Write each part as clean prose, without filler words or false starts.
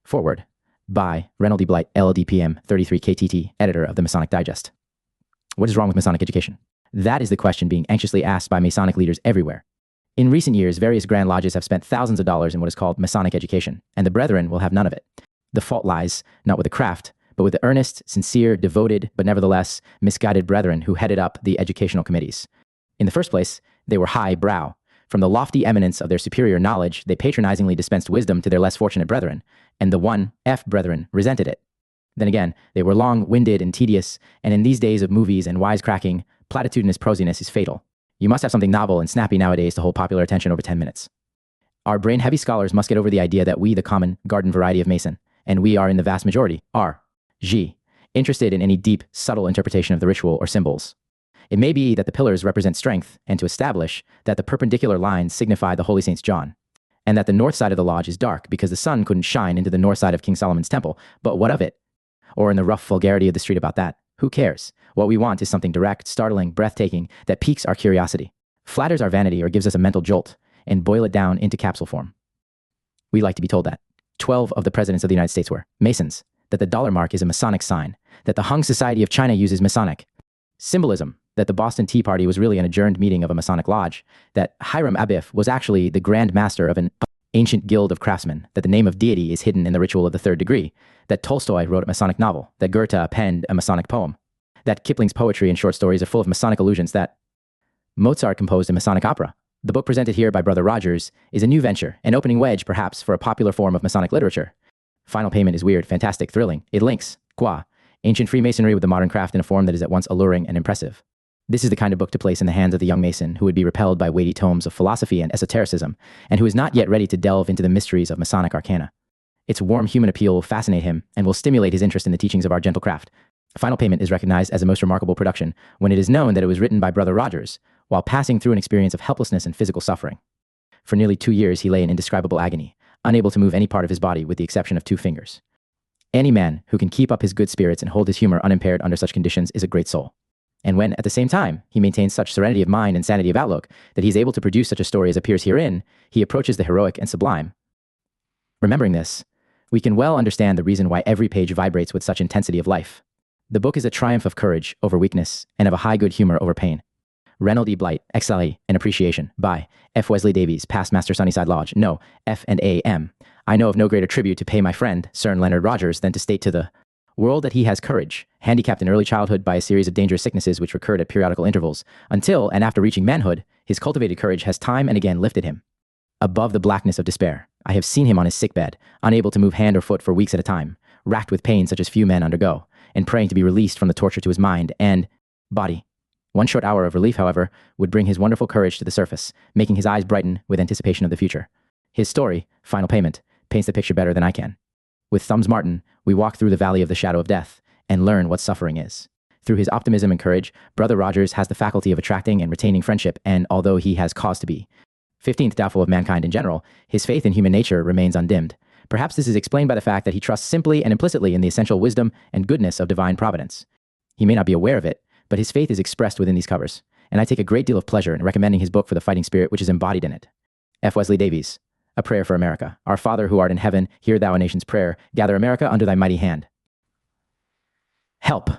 Forward. By Reynolds Blight, LLD-PM, 33 KTT, editor of the Masonic Digest. What is wrong with Masonic education? That is the question being anxiously asked by Masonic leaders everywhere. In recent years, various Grand Lodges have spent thousands of dollars in what is called Masonic education, and the brethren will have none of it. The fault lies not with the craft, but with the earnest, sincere, devoted, but nevertheless misguided brethren who headed up the educational committees. In the first place, they were high-brow. From the lofty eminence of their superior knowledge, they patronizingly dispensed wisdom to their less fortunate brethren, and the 1F brethren resented it. Then again, they were long-winded and tedious, and in these days of movies and wisecracking, platitudinous prosiness is fatal. You must have something novel and snappy nowadays to hold popular attention over 10 minutes. Our brain-heavy scholars must get over the idea that we, the common garden variety of Mason, and we are in the vast majority, are interested in any deep, subtle interpretation of the ritual or symbols. It may be that the pillars represent strength, and to establish that the perpendicular lines signify the Holy Saints John, and that the north side of the lodge is dark because the sun couldn't shine into the north side of King Solomon's temple. But what of it? Or in the rough vulgarity of the street about that? Who cares? What we want is something direct, startling, breathtaking, that piques our curiosity, flatters our vanity, or gives us a mental jolt, and boil it down into capsule form. We like to be told that 12 of the presidents of the United States were Masons, that the dollar mark is a Masonic sign, that the Hung Society of China uses Masonic symbolism, that the Boston Tea Party was really an adjourned meeting of a Masonic lodge, that Hiram Abiff was actually the Grand Master of an ancient guild of craftsmen, that the name of deity is hidden in the ritual of the third degree, that Tolstoy wrote a Masonic novel, that Goethe penned a Masonic poem, that Kipling's poetry and short stories are full of Masonic allusions, that Mozart composed a Masonic opera. The book presented here by Brother Rodgers is a new venture, an opening wedge perhaps for a popular form of Masonic literature. Final payment is weird, fantastic, thrilling. It links, ancient Freemasonry with the modern craft in a form that is at once alluring and impressive. This is the kind of book to place in the hands of the young Mason who would be repelled by weighty tomes of philosophy and esotericism, and who is not yet ready to delve into the mysteries of Masonic arcana. Its warm human appeal will fascinate him and will stimulate his interest in the teachings of our gentle craft. Final Payment is recognized as a most remarkable production when it is known that it was written by Brother Rodgers while passing through an experience of helplessness and physical suffering. For nearly 2 years, he lay in indescribable agony, unable to move any part of his body with the exception of 2 fingers. Any man who can keep up his good spirits and hold his humor unimpaired under such conditions is a great soul. And when, at the same time, he maintains such serenity of mind and sanity of outlook that he is able to produce such a story as appears herein, he approaches the heroic and sublime. Remembering this, we can well understand the reason why every page vibrates with such intensity of life. The book is a triumph of courage over weakness and of a high good humor over pain. Reynolds Blight, XLE, An Appreciation, by F. Wesley Davies, Past Master Sunnyside Lodge, No, F&A-M. I know of no greater tribute to pay my friend, Searn Leonard Rodgers, than to state to the world that he has courage, handicapped in early childhood by a series of dangerous sicknesses which recurred at periodical intervals, until, and after reaching manhood, his cultivated courage has time and again lifted him above the blackness of despair. I have seen him on his sickbed, unable to move hand or foot for weeks at a time, racked with pain such as few men undergo, and praying to be released from the torture to his mind and body. One short hour of relief, however, would bring his wonderful courage to the surface, making his eyes brighten with anticipation of the future. His story, Final Payment, paints the picture better than I can. With Thumbs Martin, we walk through the valley of the shadow of death and learn what suffering is. Through his optimism and courage, Brother Rodgers has the faculty of attracting and retaining friendship, and although he has cause to be 15th doubtful of mankind in general, his faith in human nature remains undimmed. Perhaps this is explained by the fact that he trusts simply and implicitly in the essential wisdom and goodness of divine providence. He may not be aware of it, but his faith is expressed within these covers, and I take a great deal of pleasure in recommending his book for the fighting spirit which is embodied in it. F. Wesley Davies, A Prayer for America. Our Father who art in heaven, hear thou a nation's prayer. Gather America under thy mighty hand. Help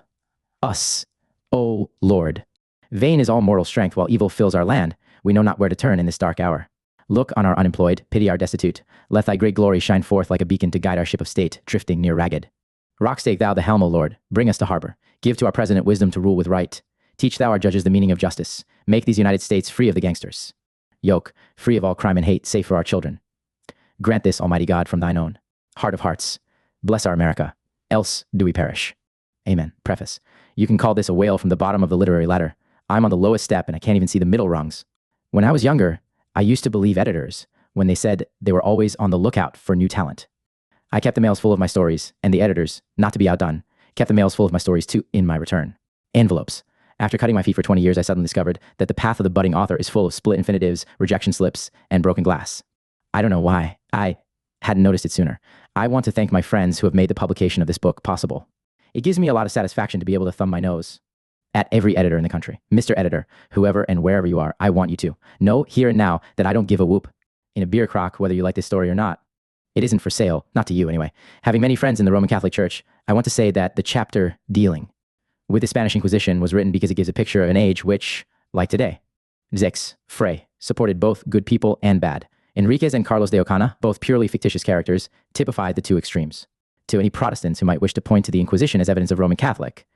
us, O Lord. Vain is all mortal strength while evil fills our land. We know not where to turn in this dark hour. Look on our unemployed, pity our destitute. Let thy great glory shine forth like a beacon to guide our ship of state, drifting near ragged. Rockstake thou the helm, O Lord. Bring us to harbor. Give to our president wisdom to rule with right. Teach thou our judges the meaning of justice. Make these United States free of the gangsters. Yoke, free of all crime and hate, safe for our children. Grant this, Almighty God, from thine own heart of hearts. Bless our America, else do we perish. Amen. Preface. You can call this a wail from the bottom of the literary ladder. I'm on the lowest step and I can't even see the middle rungs. When I was younger, I used to believe editors when they said they were always on the lookout for new talent. I kept the mails full of my stories, and the editors, not to be outdone, kept the mails full of my stories too in my return. Envelopes. After cutting my feet for 20 years, I suddenly discovered that the path of the budding author is full of split infinitives, rejection slips, and broken glass. I don't know why. I hadn't noticed it sooner. I want to thank my friends who have made the publication of this book possible. It gives me a lot of satisfaction to be able to thumb my nose at every editor in the country. Mr. Editor, whoever and wherever you are, I want you to know here and now that I don't give a whoop in a beer crock whether you like this story or not. It isn't for sale, not to you anyway. Having many friends in the Roman Catholic Church, I want to say that the chapter dealing with the Spanish Inquisition was written because it gives a picture of an age which, like today, Zix, Fray, supported both good people and bad. Enriquez and Carlos de Ocana, both purely fictitious characters, typified the two extremes. To any Protestants who might wish to point to the Inquisition as evidence of Roman Catholic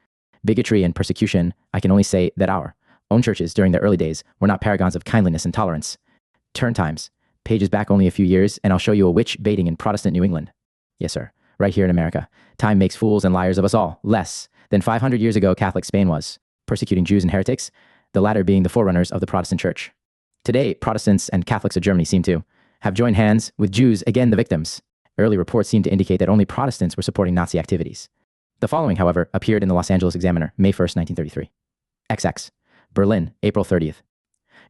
bigotry and persecution, I can only say that our own churches during their early days were not paragons of kindliness and tolerance. Turn times, pages back only a few years, and I'll show you a witch baiting in Protestant New England. Yes, sir, right here in America. Time makes fools and liars of us all. Less than 500 years ago, Catholic Spain was persecuting Jews and heretics, the latter being the forerunners of the Protestant Church. Today, Protestants and Catholics of Germany seem to have joined hands with Jews, again the victims. Early reports seem to indicate that only Protestants were supporting Nazi activities. The following, however, appeared in the Los Angeles Examiner, May 1st, 1933. XX. Berlin, April 30th.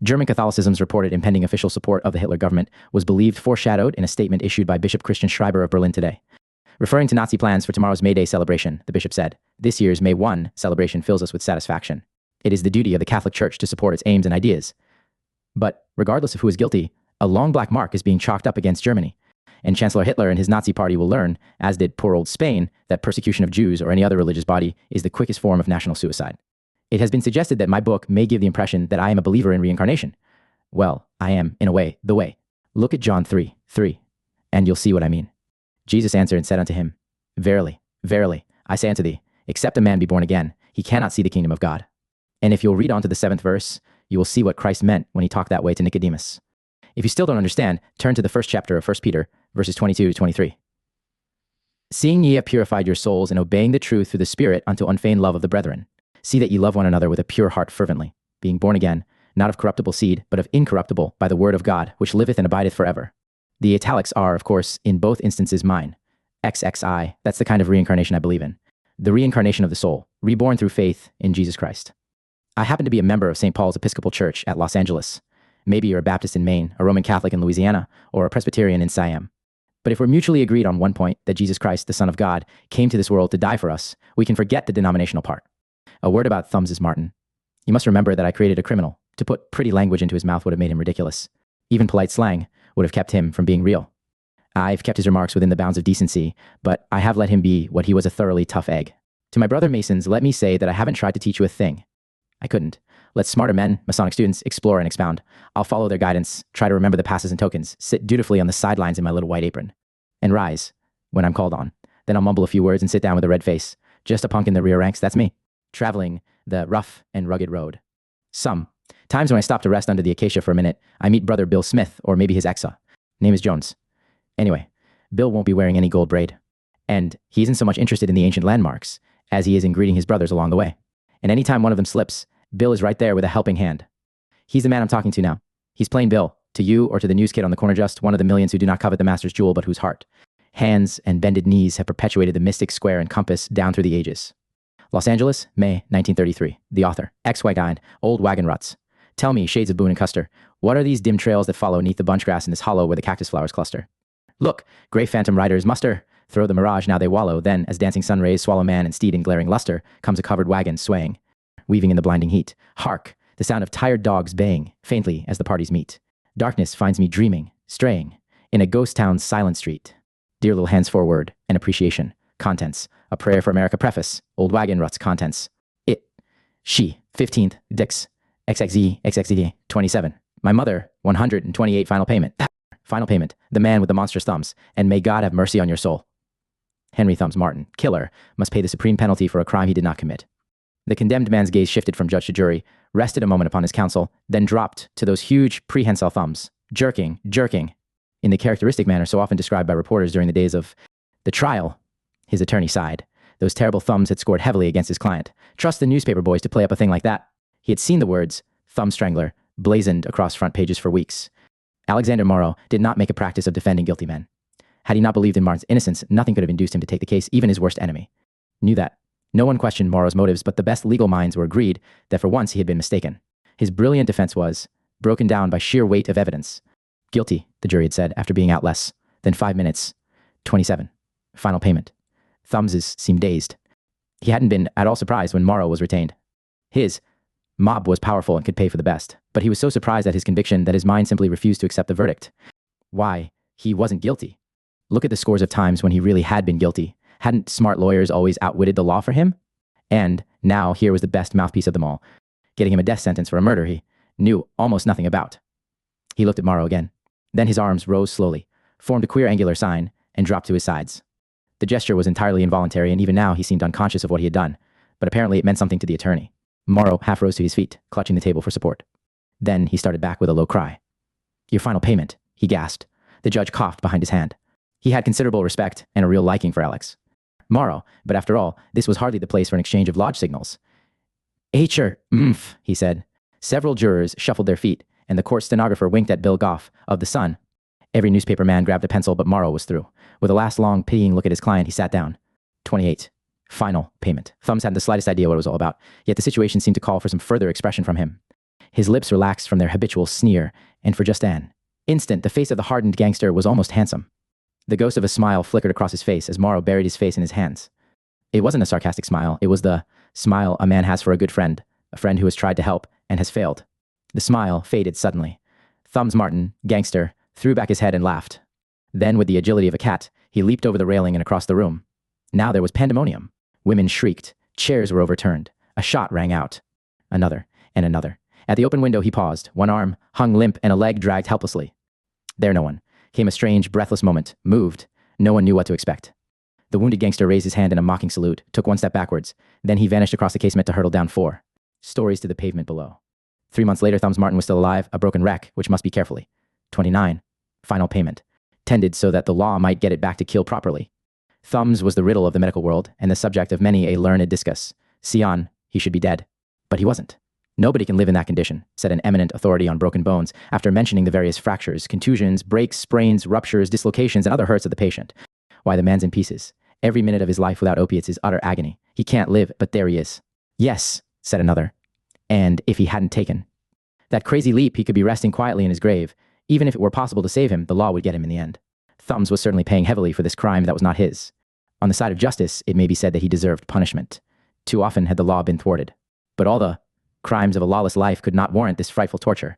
German Catholicism's reported impending official support of the Hitler government was believed foreshadowed in a statement issued by Bishop Christian Schreiber of Berlin today. Referring to Nazi plans for tomorrow's May Day celebration, the bishop said, "This year's May 1 celebration fills us with satisfaction. It is the duty of the Catholic Church to support its aims and ideas. But, regardless of who is guilty, a long black mark is being chalked up against Germany. And Chancellor Hitler and his Nazi party will learn, as did poor old Spain, that persecution of Jews or any other religious body is the quickest form of national suicide. It has been suggested that my book may give the impression that I am a believer in reincarnation. Well, I am, in a way, the way. Look at John 3:3, and you'll see what I mean. Jesus answered and said unto him, Verily, verily, I say unto thee, except a man be born again, he cannot see the kingdom of God. And if you'll read on to the 7th verse, you will see what Christ meant when he talked that way to Nicodemus. If you still don't understand, turn to the first chapter of 1 Peter, verses 22 to 23. Seeing ye have purified your souls in obeying the truth through the Spirit unto unfeigned love of the brethren, see that ye love one another with a pure heart fervently, being born again, not of corruptible seed, but of incorruptible, by the word of God, which liveth and abideth forever. The italics are, of course, in both instances mine. XXI, that's the kind of reincarnation I believe in. The reincarnation of the soul, reborn through faith in Jesus Christ. I happen to be a member of St. Paul's Episcopal Church at Los Angeles. Maybe you're a Baptist in Maine, a Roman Catholic in Louisiana, or a Presbyterian in Siam. But if we're mutually agreed on one point, that Jesus Christ, the Son of God, came to this world to die for us, we can forget the denominational part. A word about thumbs is Martin. You must remember that I created a criminal. To put pretty language into his mouth would have made him ridiculous. Even polite slang would have kept him from being real. I've kept his remarks within the bounds of decency, but I have let him be what he was, a thoroughly tough egg. To my brother Masons, let me say that I haven't tried to teach you a thing. I couldn't. Let smarter men, Masonic students, explore and expound. I'll follow their guidance, try to remember the passes and tokens, sit dutifully on the sidelines in my little white apron, and rise when I'm called on. Then I'll mumble a few words and sit down with a red face. Just a punk in the rear ranks, that's me. Traveling the rough and rugged road. Times when I stop to rest under the acacia for a minute, I meet brother Bill Smith, or maybe his exa. Name is Jones. Anyway, Bill won't be wearing any gold braid. And he isn't so much interested in the ancient landmarks as he is in greeting his brothers along the way. And anytime one of them slips, Bill is right there with a helping hand. He's the man I'm talking to now. He's plain Bill, to you or to the news kid on the corner, just one of the millions who do not covet the master's jewel, but whose heart, hands, and bended knees have perpetuated the mystic square and compass down through the ages. Los Angeles, May 1933. The author, ex-Wag-eyed, old wagon ruts. Tell me, shades of Boone and Custer, what are these dim trails that follow neath the bunch grass in this hollow where the cactus flowers cluster? Look, gray phantom riders muster, throw the mirage, now they wallow, then, as dancing sun rays swallow man and steed in glaring luster, comes a covered wagon swaying, weaving in the blinding heat. Hark, the sound of tired dogs baying, faintly as the parties meet. Darkness finds me dreaming, straying, in a ghost town's silent street. Dear little hands forward, an appreciation. Contents, a prayer for America preface, old wagon ruts contents. She, 15th, Dix, XXZ, XXD, 27. My mother, 128 final payment. Final payment, the man with the monstrous thumbs, and may God have mercy on your soul. Henry Thumbs Martin, killer, must pay the supreme penalty for a crime he did not commit. The condemned man's gaze shifted from judge to jury, rested a moment upon his counsel, then dropped to those huge prehensile thumbs, jerking, in the characteristic manner so often described by reporters during the days of the trial. His attorney sighed. Those terrible thumbs had scored heavily against his client. Trust the newspaper boys to play up a thing like that. He had seen the words, thumb strangler, blazoned across front pages for weeks. Alexander Morrow did not make a practice of defending guilty men. Had he not believed in Martin's innocence, nothing could have induced him to take the case, even his worst enemy. Knew that. No one questioned Morrow's motives, but the best legal minds were agreed that for once he had been mistaken. His brilliant defense was broken down by sheer weight of evidence. Guilty, the jury had said, after being out less than 5 minutes. 27. Final payment. Thumbs seemed dazed. He hadn't been at all surprised when Morrow was retained. His mob was powerful and could pay for the best, but he was so surprised at his conviction that his mind simply refused to accept the verdict. Why, he wasn't guilty. Look at the scores of times when he really had been guilty. Hadn't smart lawyers always outwitted the law for him? And now here was the best mouthpiece of them all, getting him a death sentence for a murder he knew almost nothing about. He looked at Morrow again. Then his arms rose slowly, formed a queer angular sign, and dropped to his sides. The gesture was entirely involuntary, and even now he seemed unconscious of what he had done, but apparently it meant something to the attorney. Morrow half rose to his feet, clutching the table for support. Then he started back with a low cry. "Your final payment," he gasped. The judge coughed behind his hand. He had considerable respect and a real liking for Alex Morrow, but after all, this was hardly the place for an exchange of lodge signals. "Sure, he said. Several jurors shuffled their feet, and the court stenographer winked at Bill Goff of The Sun. Every newspaper man grabbed a pencil, but Morrow was through. With a last long, pitying look at his client, he sat down. 28. Final payment. Thumbs hadn't the slightest idea what it was all about, yet the situation seemed to call for some further expression from him. His lips relaxed from their habitual sneer, and for just an instant, the face of the hardened gangster was almost handsome. The ghost of a smile flickered across his face as Morrow buried his face in his hands. It wasn't a sarcastic smile. It was the smile a man has for a good friend, a friend who has tried to help and has failed. The smile faded suddenly. Thumbs Martin, gangster, threw back his head and laughed. Then, with the agility of a cat, he leaped over the railing and across the room. Now there was pandemonium. Women shrieked. Chairs were overturned. A shot rang out. Another, and another. At the open window he paused. One arm hung limp and a leg dragged helplessly. There no one. Came a strange, breathless moment. Moved. No one knew what to expect. The wounded gangster raised his hand in a mocking salute, took one step backwards. Then he vanished across the casement to hurtle down 4 stories to the pavement below. 3 months later, Thumbs Martin was still alive, a broken wreck, which must be carefully. 29. Final payment. Tended so that the law might get it back to kill properly. Thumbs was the riddle of the medical world, and the subject of many a learned discuss. Sion, he should be dead. But he wasn't. Nobody can live in that condition, said an eminent authority on broken bones, after mentioning the various fractures, contusions, breaks, sprains, ruptures, dislocations, and other hurts of the patient. Why, the man's in pieces. Every minute of his life without opiates is utter agony. He can't live, but there he is. Yes, said another. And if he hadn't taken that crazy leap, he could be resting quietly in his grave. Even if it were possible to save him, the law would get him in the end. Thumbs was certainly paying heavily for this crime that was not his. On the side of justice, it may be said that he deserved punishment. Too often had the law been thwarted. But all the crimes of a lawless life could not warrant this frightful torture.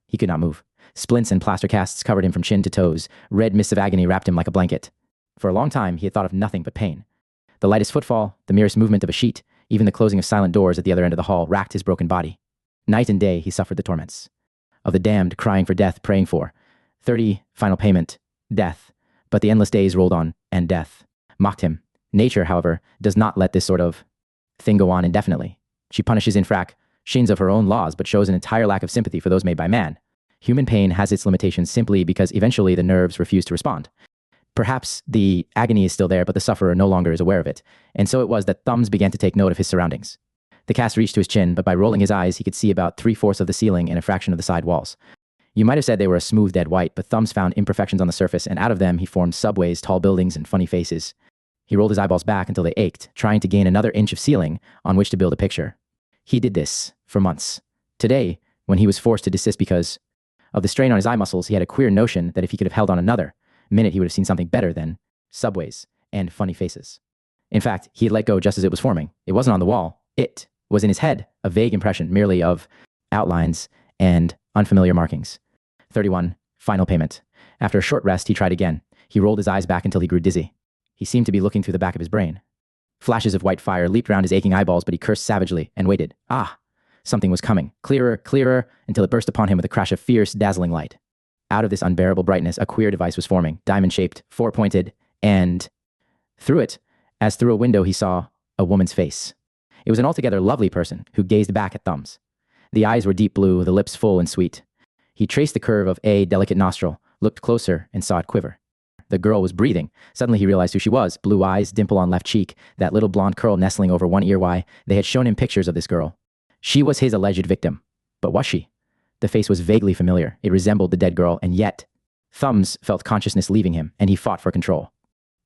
He could not move. Splints and plaster casts covered him from chin to toes. Red mists of agony wrapped him like a blanket. For a long time, he had thought of nothing but pain. The lightest footfall, the merest movement of a sheet, even the closing of silent doors at the other end of the hall racked his broken body. Night and day he suffered the torments of the damned, crying for death, praying for 30, final payment, death. But the endless days rolled on, and death mocked him. Nature, however, does not let this sort of thing go on indefinitely. She punishes infractions of her own laws, but shows an entire lack of sympathy for those made by man. Human pain has its limitations simply because eventually the nerves refuse to respond. Perhaps the agony is still there, but the sufferer no longer is aware of it. And so it was that Thumbs began to take note of his surroundings. The cast reached to his chin, but by rolling his eyes, he could see about 3/4 of the ceiling and a fraction of the side walls. You might have said they were a smooth dead white, but Thumbs found imperfections on the surface, and out of them he formed subways, tall buildings, and funny faces. He rolled his eyeballs back until they ached, trying to gain another inch of ceiling on which to build a picture. He did this for months. Today, when he was forced to desist because of the strain on his eye muscles, he had a queer notion that if he could have held on another minute, he would have seen something better than subways and funny faces. In fact, he had let go just as it was forming. It wasn't on the wall. It was in his head, a vague impression merely of outlines and unfamiliar markings. 31. Final payment. After a short rest, he tried again. He rolled his eyes back until he grew dizzy. He seemed to be looking through the back of his brain. Flashes of white fire leaped round his aching eyeballs, but he cursed savagely and waited. Something was coming. Clearer, clearer, until it burst upon him with a crash of fierce, dazzling light. Out of this unbearable brightness, a queer device was forming, diamond-shaped, four-pointed, and through it, as through a window, he saw a woman's face. It was an altogether lovely person who gazed back at Thumbs. The eyes were deep blue, the lips full and sweet. He traced the curve of a delicate nostril, looked closer, and saw it quiver. The girl was breathing. Suddenly he realized who she was. Blue eyes, dimple on left cheek, that little blonde curl nestling over one ear. Why, they had shown him pictures of this girl. She was his alleged victim. But was she? The face was vaguely familiar. It resembled the dead girl, and yet Thumbs felt consciousness leaving him, and he fought for control.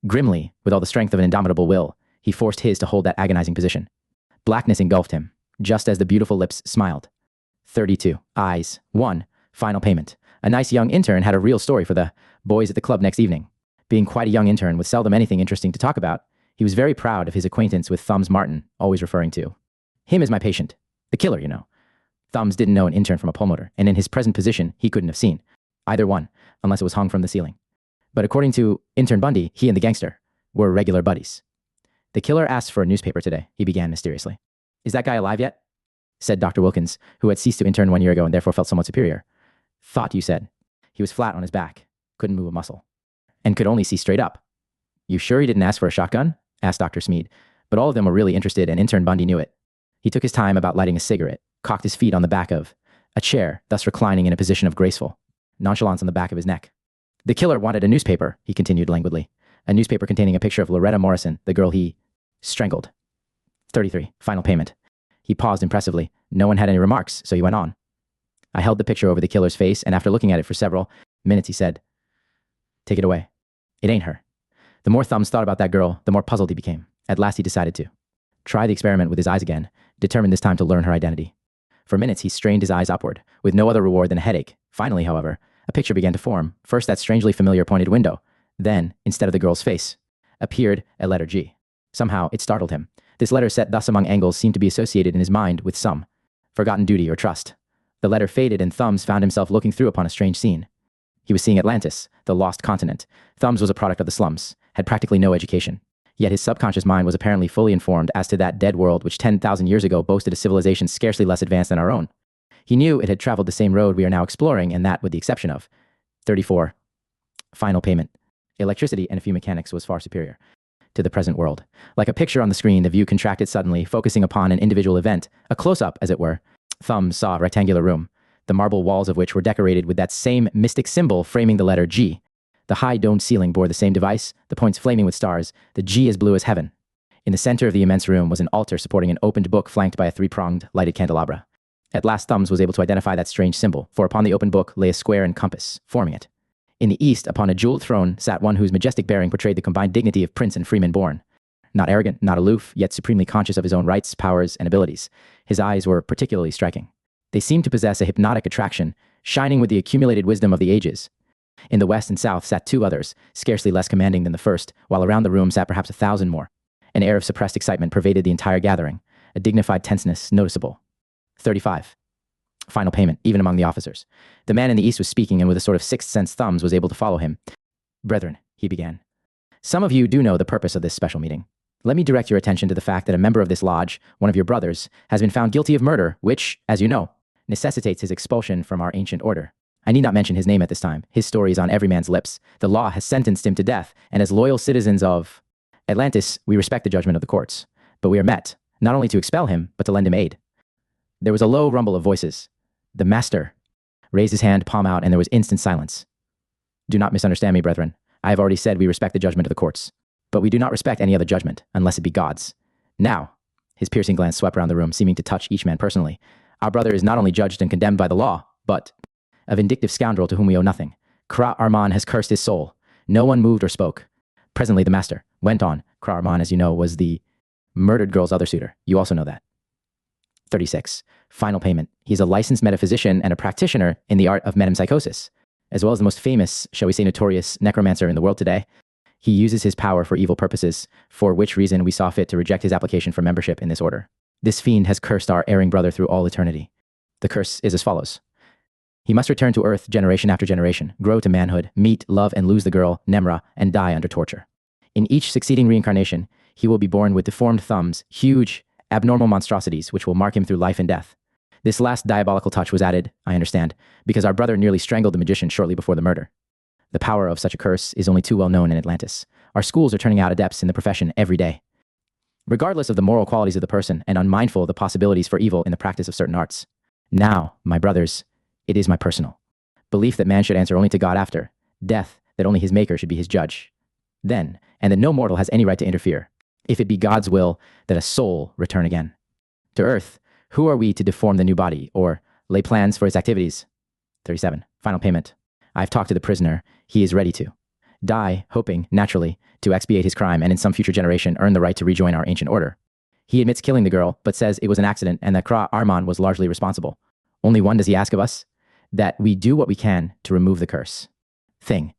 Grimly, with all the strength of an indomitable will, he forced his to hold that agonizing position. Blackness engulfed him, just as the beautiful lips smiled. 32. Eyes. 1. Final payment. A nice young intern had a real story for the boys at the club next evening. Being quite a young intern with seldom anything interesting to talk about, he was very proud of his acquaintance with Thumbs Martin, always referring to him as my patient. The killer, you know. Thumbs didn't know an intern from a pulmotor, and in his present position, he couldn't have seen either one, unless it was hung from the ceiling. But according to intern Bundy, he and the gangster were regular buddies. The killer asked for a newspaper today, he began mysteriously. Is that guy alive yet? Said Dr. Wilkins, who had ceased to intern 1 year ago and therefore felt somewhat superior. Thought you said. He was flat on his back, couldn't move a muscle, and could only see straight up. You sure he didn't ask for a shotgun? Asked Dr. Smead, but all of them were really interested and intern Bundy knew it. He took his time about lighting a cigarette, cocked his feet on the back of a chair, thus reclining in a position of graceful nonchalance on the back of his neck. The killer wanted a newspaper, he continued languidly, a newspaper containing a picture of Loretta Morrison, the girl he strangled. 33. Final payment. He paused impressively. No one had any remarks, so he went on. I held the picture over the killer's face, and after looking at it for several minutes, he said, Take it away. It ain't her. The more Thumbs thought about that girl, the more puzzled he became. At last he decided to try the experiment with his eyes again, determined this time to learn her identity. For minutes he strained his eyes upward, with no other reward than a headache. Finally, however, a picture began to form. First that strangely familiar pointed window. Then, instead of the girl's face, appeared a letter G. Somehow, it startled him. This letter set thus among angles seemed to be associated in his mind with some forgotten duty or trust. The letter faded and Thumbs found himself looking through upon a strange scene. He was seeing Atlantis, the lost continent. Thumbs was a product of the slums, had practically no education. Yet his subconscious mind was apparently fully informed as to that dead world which 10,000 years ago boasted a civilization scarcely less advanced than our own. He knew it had traveled the same road we are now exploring, and that with the exception of 34. Final payment. Electricity and a few mechanics was far superior to the present world. Like a picture on the screen, the view contracted suddenly, focusing upon an individual event, a close-up, as it were. Thumbs saw a rectangular room, the marble walls of which were decorated with that same mystic symbol framing the letter G. The high domed ceiling bore the same device, the points flaming with stars, the G as blue as heaven. In the center of the immense room was an altar supporting an opened book flanked by a three-pronged, lighted candelabra. At last Thumbs was able to identify that strange symbol, for upon the open book lay a square and compass, forming it. In the east, upon a jeweled throne, sat one whose majestic bearing portrayed the combined dignity of prince and freeman born. Not arrogant, not aloof, yet supremely conscious of his own rights, powers, and abilities. His eyes were particularly striking. They seemed to possess a hypnotic attraction, shining with the accumulated wisdom of the ages. In the west and south sat two others, scarcely less commanding than the first, while around the room sat perhaps 1,000 more. An air of suppressed excitement pervaded the entire gathering, a dignified tenseness noticeable. 35. Final payment, even among the officers. The man in the east was speaking, and with a sort of sixth sense Thumbs was able to follow him. Brethren, he began. Some of you do know the purpose of this special meeting. Let me direct your attention to the fact that a member of this lodge, one of your brothers, has been found guilty of murder, which, as you know, necessitates his expulsion from our ancient order. I need not mention his name at this time. His story is on every man's lips. The law has sentenced him to death, and as loyal citizens of Atlantis, we respect the judgment of the courts. But we are met, not only to expel him, but to lend him aid. There was a low rumble of voices. The master raised his hand, palm out, and there was instant silence. Do not misunderstand me, brethren. I have already said we respect the judgment of the courts. But we do not respect any other judgment, unless it be God's. Now, his piercing glance swept around the room, seeming to touch each man personally. Our brother is not only judged and condemned by the law, but a vindictive scoundrel to whom we owe nothing. Kra Arman has cursed his soul. No one moved or spoke. Presently the master went on. Kra Arman, as you know, was the murdered girl's other suitor. You also know that. 36. Final payment. He's a licensed metaphysician and a practitioner in the art of metempsychosis, as well as the most famous, shall we say notorious, necromancer in the world today. He uses his power for evil purposes, for which reason we saw fit to reject his application for membership in this order. This fiend has cursed our erring brother through all eternity. The curse is as follows. He must return to Earth generation after generation, grow to manhood, meet, love, and lose the girl, Nemra, and die under torture. In each succeeding reincarnation, he will be born with deformed thumbs, huge, abnormal monstrosities, which will mark him through life and death. This last diabolical touch was added, I understand, because our brother nearly strangled the magician shortly before the murder. The power of such a curse is only too well known in Atlantis. Our schools are turning out adepts in the profession every day. Regardless of the moral qualities of the person and unmindful of the possibilities for evil in the practice of certain arts. Now, my brothers, it is my personal belief that man should answer only to God after death, that only his maker should be his judge. Then, and that no mortal has any right to interfere, if it be God's will that a soul return again. To earth, who are we to deform the new body, or lay plans for its activities? 37. Final payment. I have talked to the prisoner. He is ready to die, hoping, naturally, to expiate his crime and in some future generation earn the right to rejoin our ancient order. He admits killing the girl, but says it was an accident and that Kra Arman was largely responsible. Only one does he ask of us, that we do what we can to remove the curse. Thing.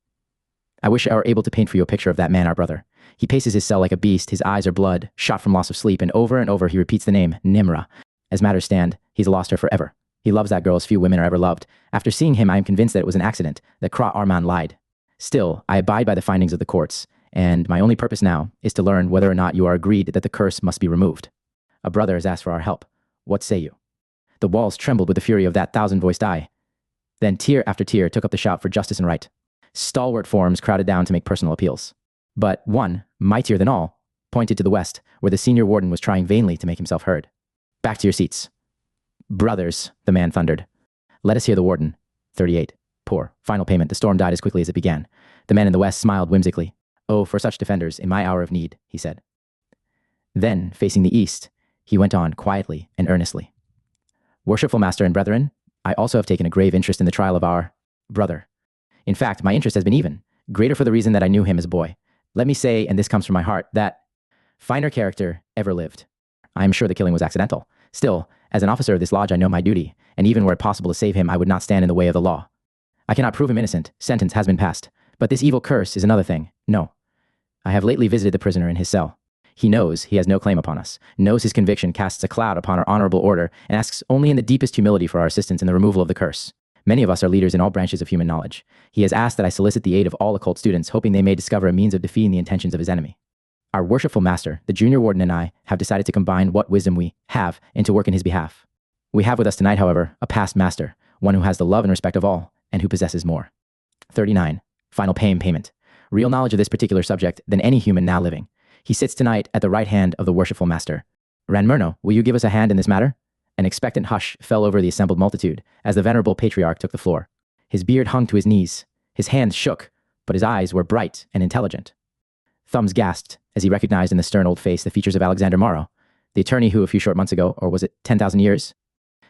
I wish I were able to paint for you a picture of that man, our brother. He paces his cell like a beast, his eyes are blood, shot from loss of sleep, and over he repeats the name, Nimra. As matters stand, he's lost her forever. He loves that girl as few women are ever loved. After seeing him, I am convinced that it was an accident, that Kra Arman lied. Still, I abide by the findings of the courts, and my only purpose now is to learn whether or not you are agreed that the curse must be removed. A brother has asked for our help. What say you? The walls trembled with the fury of that thousand-voiced eye. Then tier after tier took up the shout for justice and right. Stalwart forms crowded down to make personal appeals. But one, mightier than all, pointed to the west, where the senior warden was trying vainly to make himself heard. Back to your seats. Brothers, the man thundered. Let us hear the warden. 38. Poor. Final payment. The storm died as quickly as it began. The man in the west smiled whimsically. Oh, for such defenders, in my hour of need, he said. Then, facing the east, he went on quietly and earnestly. Worshipful master and brethren, I also have taken a grave interest in the trial of our brother. In fact, my interest has been even greater for the reason that I knew him as a boy. Let me say, and this comes from my heart, that finer character ever lived. I am sure the killing was accidental. Still, as an officer of this lodge, I know my duty, and even were it possible to save him, I would not stand in the way of the law. I cannot prove him innocent. Sentence has been passed. But this evil curse is another thing. No. I have lately visited the prisoner in his cell. He knows he has no claim upon us, knows his conviction casts a cloud upon our honorable order, and asks only in the deepest humility for our assistance in the removal of the curse. Many of us are leaders in all branches of human knowledge. He has asked that I solicit the aid of all occult students, hoping they may discover a means of defeating the intentions of his enemy. Our worshipful master, the junior warden, and I have decided to combine what wisdom we have and to work in his behalf. We have with us tonight, however, a past master, one who has the love and respect of all, and who possesses more. 39. Final payment. Real knowledge of this particular subject than any human now living. He sits tonight at the right hand of the worshipful master. Ranmurno, will you give us a hand in this matter? An expectant hush fell over the assembled multitude as the venerable patriarch took the floor. His beard hung to his knees. His hands shook, but his eyes were bright and intelligent. Thumbs gasped as he recognized in the stern old face the features of Alexander Morrow, the attorney who a few short months ago, or was it 10,000 years,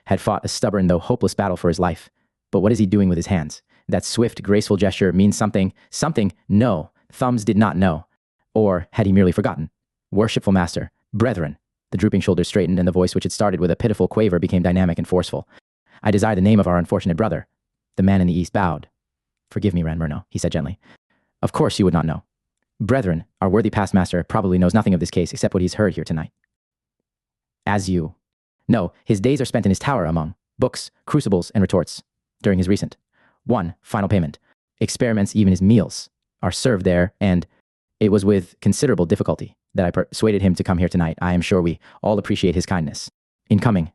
had fought a stubborn though hopeless battle for his life. But what is he doing with his hands? That swift, graceful gesture means something. Something? No. Thumbs did not know. Or had he merely forgotten? Worshipful master, brethren. The drooping shoulders straightened and the voice which had started with a pitiful quaver became dynamic and forceful. I desire the name of our unfortunate brother. The man in the east bowed. Forgive me, Ranmurno, he said gently. Of course you would not know. Brethren, our worthy past master probably knows nothing of this case except what he's heard here tonight. As you. No, his days are spent in his tower among books, crucibles, and retorts. During his recent final payment. Experiments, even his meals, are served there, and it was with considerable difficulty that I persuaded him to come here tonight. I am sure we all appreciate his kindness in coming.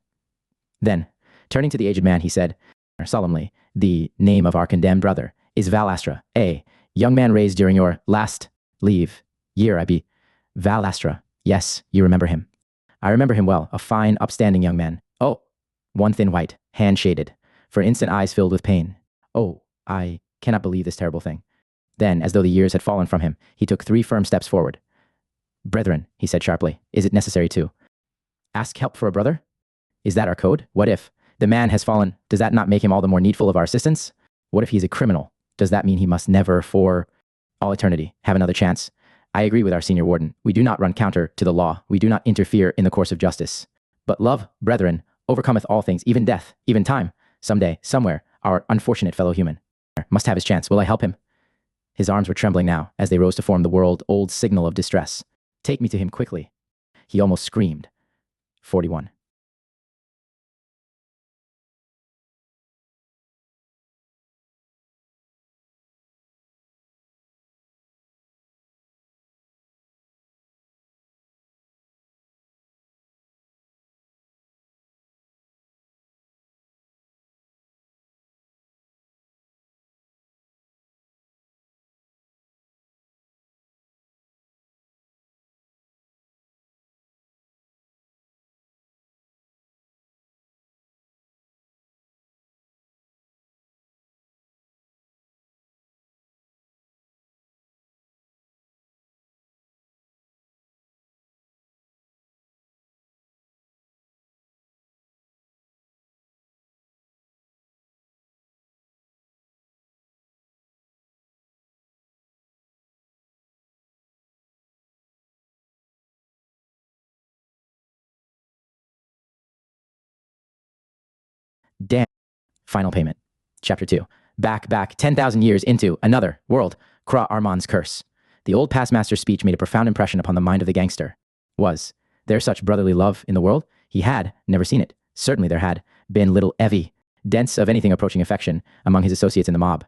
Then, turning to the aged man, he said, solemnly, the name of our condemned brother is Valastra, a young man raised during your last year, I be. Valastra, yes, you remember him. I remember him well, a fine, upstanding young man. Oh, one thin white, hand shaded, for an instant eyes filled with pain. Oh, I cannot believe this terrible thing. Then, as though the years had fallen from him, he took 3 firm steps forward. Brethren, he said sharply, is it necessary to ask help for a brother? Is that our code? What if the man has fallen? Does that not make him all the more needful of our assistance? What if he's a criminal? Does that mean he must never, for all eternity, have another chance? I agree with our senior warden. We do not run counter to the law. We do not interfere in the course of justice. But love, brethren, overcometh all things, even death, even time. Someday, somewhere, our unfortunate fellow human must have his chance. Will I help him? His arms were trembling now as they rose to form the world-old signal of distress. Take me to him quickly. He almost screamed. 41. Damn. Final payment. Chapter 2. Back 10,000 years into another world. Kra Arman's curse. The old past master's speech made a profound impression upon the mind of the gangster. Was there such brotherly love in the world? He had never seen it. Certainly there had been little Evie, dense of anything approaching affection, among his associates in the mob.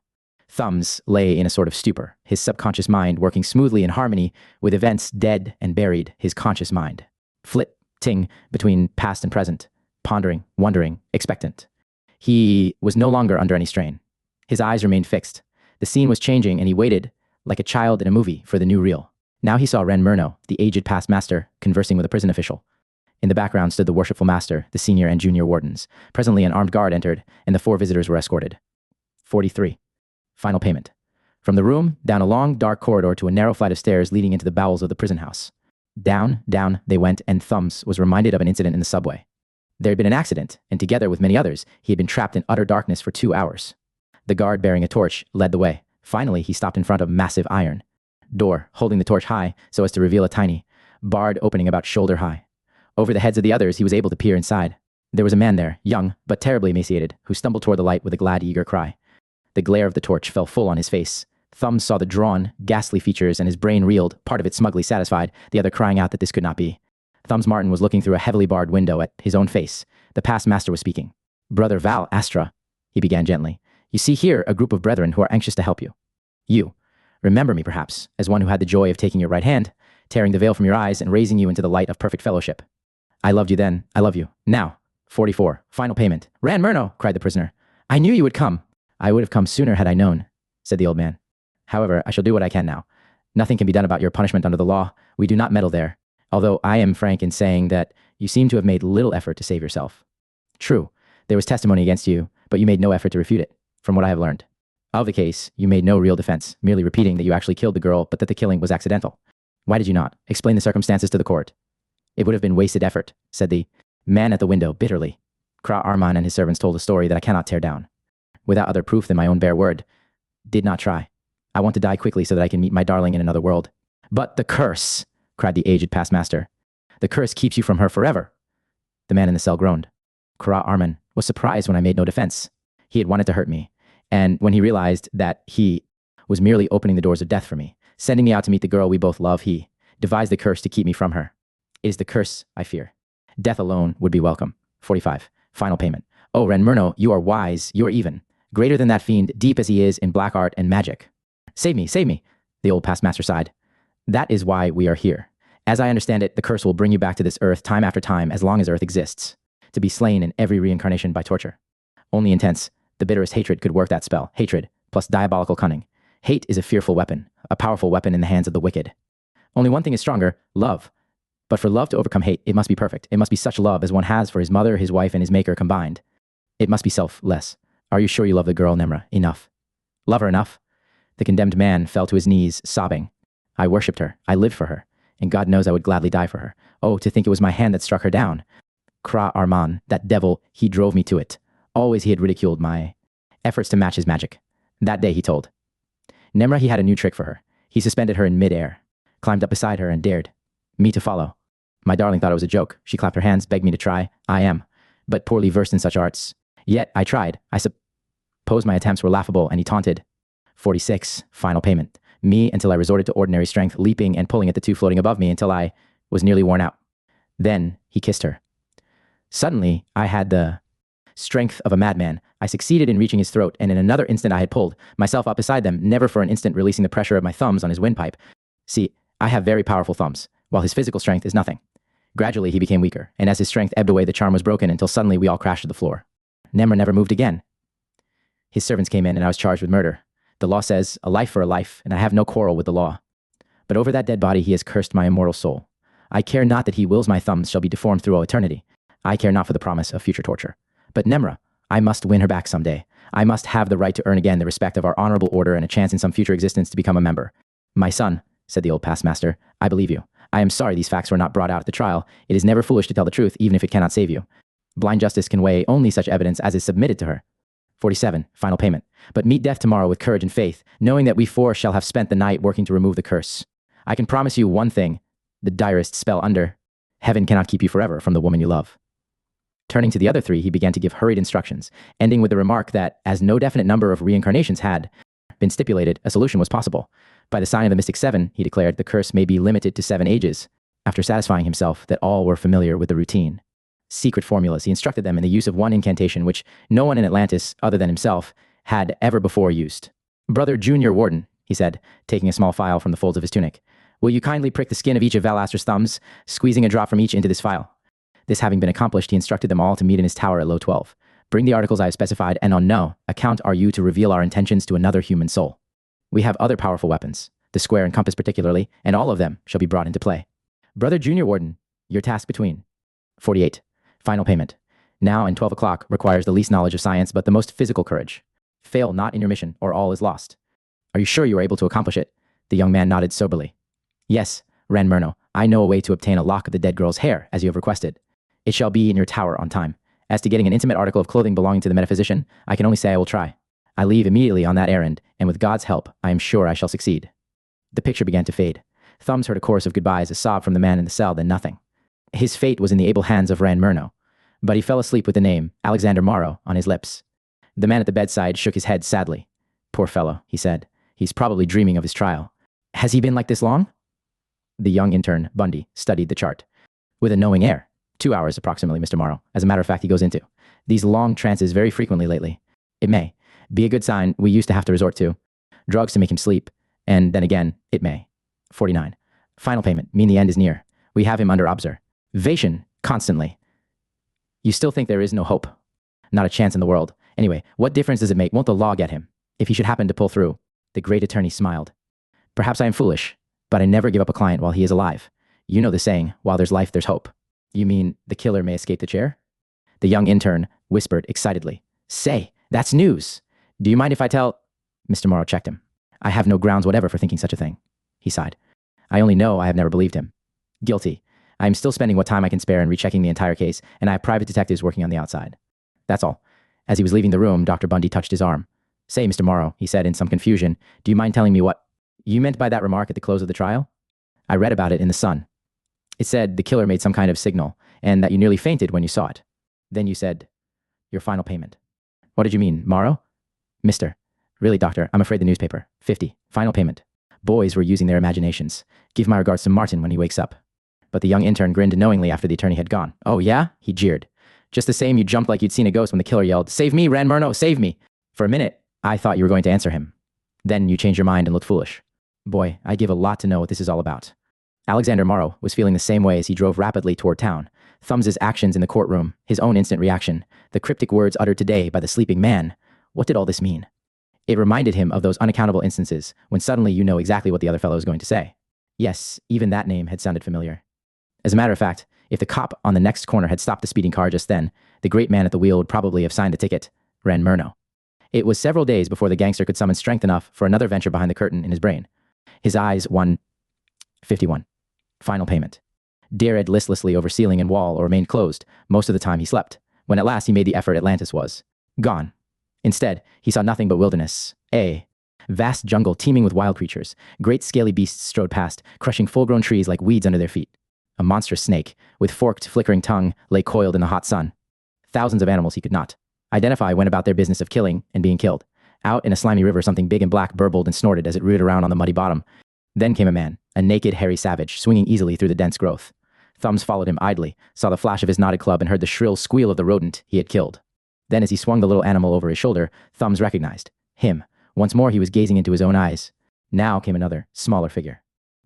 Thumbs lay in a sort of stupor, his subconscious mind working smoothly in harmony with events dead and buried his conscious mind. Flitting between past and present, pondering, wondering, expectant. He was no longer under any strain. His eyes remained fixed. The scene was changing, and he waited, like a child in a movie, for the new reel. Now he saw Ren Murno, the aged past master, conversing with a prison official. In the background stood the worshipful master, the senior and junior wardens. Presently an armed guard entered, and the 4 visitors were escorted. 43. Final payment. From the room, down a long, dark corridor to a narrow flight of stairs leading into the bowels of the prison house. Down, down they went, and Thumbs was reminded of an incident in the subway. There had been an accident, and together with many others, he had been trapped in utter darkness for 2 hours. The guard bearing a torch led the way. Finally, he stopped in front of a massive iron door, holding the torch high so as to reveal a tiny, barred opening about shoulder high. Over the heads of the others, he was able to peer inside. There was a man there, young, but terribly emaciated, who stumbled toward the light with a glad, eager cry. The glare of the torch fell full on his face. Thumbs saw the drawn, ghastly features, and his brain reeled, part of it smugly satisfied, the other crying out that this could not be. Thumbs Martin was looking through a heavily barred window at his own face. The past master was speaking. "Brother Val Astra," he began gently. "You see here a group of brethren who are anxious to help you. You remember me, perhaps, as one who had the joy of taking your right hand, tearing the veil from your eyes, and raising you into the light of perfect fellowship. I loved you then. I love you now. 44. Final payment." "Ran Murno," cried the prisoner. "I knew you would come." "I would have come sooner had I known," said the old man. "However, I shall do what I can now. Nothing can be done about your punishment under the law. We do not meddle there, although I am frank in saying that you seem to have made little effort to save yourself. True, there was testimony against you, but you made no effort to refute it, from what I have learned. Of the case, you made no real defense, merely repeating that you actually killed the girl, but that the killing was accidental. Why did you not explain the circumstances to the court?" "It would have been wasted effort," said the man at the window bitterly. "Kra Arman and his servants told a story that I cannot tear down. Without other proof than my own bare word. Did not try. I want to die quickly so that I can meet my darling in another world." "But the curse," cried the aged past master. "The curse keeps you from her forever." The man in the cell groaned. Kra Arman was surprised when I made no defense. He had wanted to hurt me, and when he realized that he was merely opening the doors of death for me, sending me out to meet the girl we both love, he devised the curse to keep me from her. It is the curse I fear. Death alone would be welcome. 45. Final payment. "Oh, Ren Murno, you are wise, you are even. Greater than that fiend, deep as he is in black art and magic." Save me, the old past master sighed. "That is why we are here. As I understand it, the curse will bring you back to this earth time after time as long as earth exists, to be slain in every reincarnation by torture. Only intense, the bitterest hatred could work that spell. Hatred, plus diabolical cunning. Hate is a fearful weapon, a powerful weapon in the hands of the wicked. Only one thing is stronger, love. But for love to overcome hate, it must be perfect. It must be such love as one has for his mother, his wife, and his maker combined. It must be selfless. Are you sure you love the girl, Nemra, enough? Love her enough?" The condemned man fell to his knees, sobbing. "I worshipped her. I lived for her. And God knows I would gladly die for her. Oh, to think it was my hand that struck her down. Kra Arman, that devil, he drove me to it. Always he had ridiculed my efforts to match his magic. That day he told Nemra he had a new trick for her. He suspended her in mid-air, climbed up beside her, and dared me to follow. My darling thought it was a joke. She clapped her hands, begged me to try. I am but poorly versed in such arts. Yet I tried. I suppose my attempts were laughable, and he taunted. 46. Final payment. Me until I resorted to ordinary strength, leaping and pulling at the 2 floating above me until I was nearly worn out. Then he kissed her. Suddenly, I had the strength of a madman. I succeeded in reaching his throat, and in another instant I had pulled myself up beside them, never for an instant releasing the pressure of my thumbs on his windpipe. See, I have very powerful thumbs, while his physical strength is nothing. Gradually he became weaker, and as his strength ebbed away, the charm was broken until suddenly we all crashed to the floor. Nemra never moved again. His servants came in, and I was charged with murder. The law says, a life for a life, and I have no quarrel with the law. But over that dead body he has cursed my immortal soul. I care not that he wills my thumbs shall be deformed through all eternity. I care not for the promise of future torture. But Nemra, I must win her back someday. I must have the right to earn again the respect of our honorable order and a chance in some future existence to become a member. My son, said the old past master, I believe you. I am sorry these facts were not brought out at the trial. It is never foolish to tell the truth, even if it cannot save you. Blind justice can weigh only such evidence as is submitted to her. 47. Final payment. But meet death tomorrow with courage and faith, knowing that we 4 shall have spent the night working to remove the curse. I can promise you one thing, the direst spell under. Heaven cannot keep you forever from the woman you love. Turning to the other 3, he began to give hurried instructions, ending with the remark that, as no definite number of reincarnations had been stipulated, a solution was possible. By the sign of the Mystic 7, he declared, the curse may be limited to 7 ages, after satisfying himself that all were familiar with the routine. Secret formulas, he instructed them in the use of one incantation which no one in Atlantis, other than himself, had ever before used. Brother Junior Warden, he said, taking a small phial from the folds of his tunic, will you kindly prick the skin of each of Valaster's thumbs, squeezing a drop from each into this phial? This having been accomplished, he instructed them all to meet in his tower at low 12. Bring the articles I have specified, and on no account are you to reveal our intentions to another human soul. We have other powerful weapons, the square and compass particularly, and all of them shall be brought into play. Brother Junior Warden, your task between. 48. Final payment. Now and 12 o'clock requires the least knowledge of science, but the most physical courage. Fail not in your mission, or all is lost. Are you sure you are able to accomplish it? The young man nodded soberly. Yes, Ran Murno, I know a way to obtain a lock of the dead girl's hair, as you have requested. It shall be in your tower on time. As to getting an intimate article of clothing belonging to the metaphysician, I can only say I will try. I leave immediately on that errand, and with God's help, I am sure I shall succeed. The picture began to fade. Thumbs heard a chorus of goodbyes, a sob from the man in the cell, then nothing. His fate was in the able hands of Ran Murno, but he fell asleep with the name, Alexander Morrow, on his lips. The man at the bedside shook his head sadly. Poor fellow, he said. He's probably dreaming of his trial. Has he been like this long? The young intern, Bundy, studied the chart. With a knowing air. 2 hours approximately, Mr. Morrow. As a matter of fact, he goes into these long trances very frequently lately. It may be a good sign we used to have to resort to drugs to make him sleep, and then again, it may. 49. Final payment, mean the end is near. We have him under observation, constantly. You still think there is no hope? Not a chance in the world. Anyway, what difference does it make? Won't the law get him? If he should happen to pull through. The great attorney smiled. Perhaps I am foolish, but I never give up a client while he is alive. You know the saying, while there's life, there's hope. You mean the killer may escape the chair? The young intern whispered excitedly. Say, that's news. Do you mind if I tell... Mr. Morrow checked him. I have no grounds whatever for thinking such a thing. He sighed. I only know I have never believed him. Guilty. I am still spending what time I can spare in rechecking the entire case, and I have private detectives working on the outside. That's all. As he was leaving the room, Dr. Bundy touched his arm. Say, Mr. Morrow, he said in some confusion, do you mind telling me what you meant by that remark at the close of the trial? I read about it in the Sun. It said the killer made some kind of signal, and that you nearly fainted when you saw it. Then you said, your final payment. What did you mean, Morrow? Mister. Really, doctor, I'm afraid the newspaper. 50. Final payment. Boys were using their imaginations. Give my regards to Martin when he wakes up. But the young intern grinned knowingly after the attorney had gone. Oh, yeah? He jeered. Just the same, you jumped like you'd seen a ghost when the killer yelled, Save me, Ran Murno, save me! For a minute, I thought you were going to answer him. Then you changed your mind and looked foolish. Boy, I'd give a lot to know what this is all about. Alexander Morrow was feeling the same way as he drove rapidly toward town. Thumbs' actions in the courtroom, his own instant reaction, the cryptic words uttered today by the sleeping man. What did all this mean? It reminded him of those unaccountable instances when suddenly you know exactly what the other fellow is going to say. Yes, even that name had sounded familiar. As a matter of fact, if the cop on the next corner had stopped the speeding car just then, the great man at the wheel would probably have signed the ticket. Ran Murno. It was several days before the gangster could summon strength enough for another venture behind the curtain in his brain. His eyes won 51. Final payment. Dared listlessly over ceiling and wall or remained closed. Most of the time he slept. When at last he made the effort, Atlantis was gone. Instead, he saw nothing but wilderness. A vast jungle teeming with wild creatures. Great scaly beasts strode past, crushing full-grown trees like weeds under their feet. A monstrous snake, with forked, flickering tongue, lay coiled in the hot sun. Thousands of animals he could not identify went about their business of killing and being killed. Out in a slimy river, something big and black burbled and snorted as it rooted around on the muddy bottom. Then came a man, a naked, hairy savage, swinging easily through the dense growth. Thumbs followed him idly, saw the flash of his knotted club, and heard the shrill squeal of the rodent he had killed. Then as he swung the little animal over his shoulder, Thumbs recognized him. Once more he was gazing into his own eyes. Now came another, smaller figure.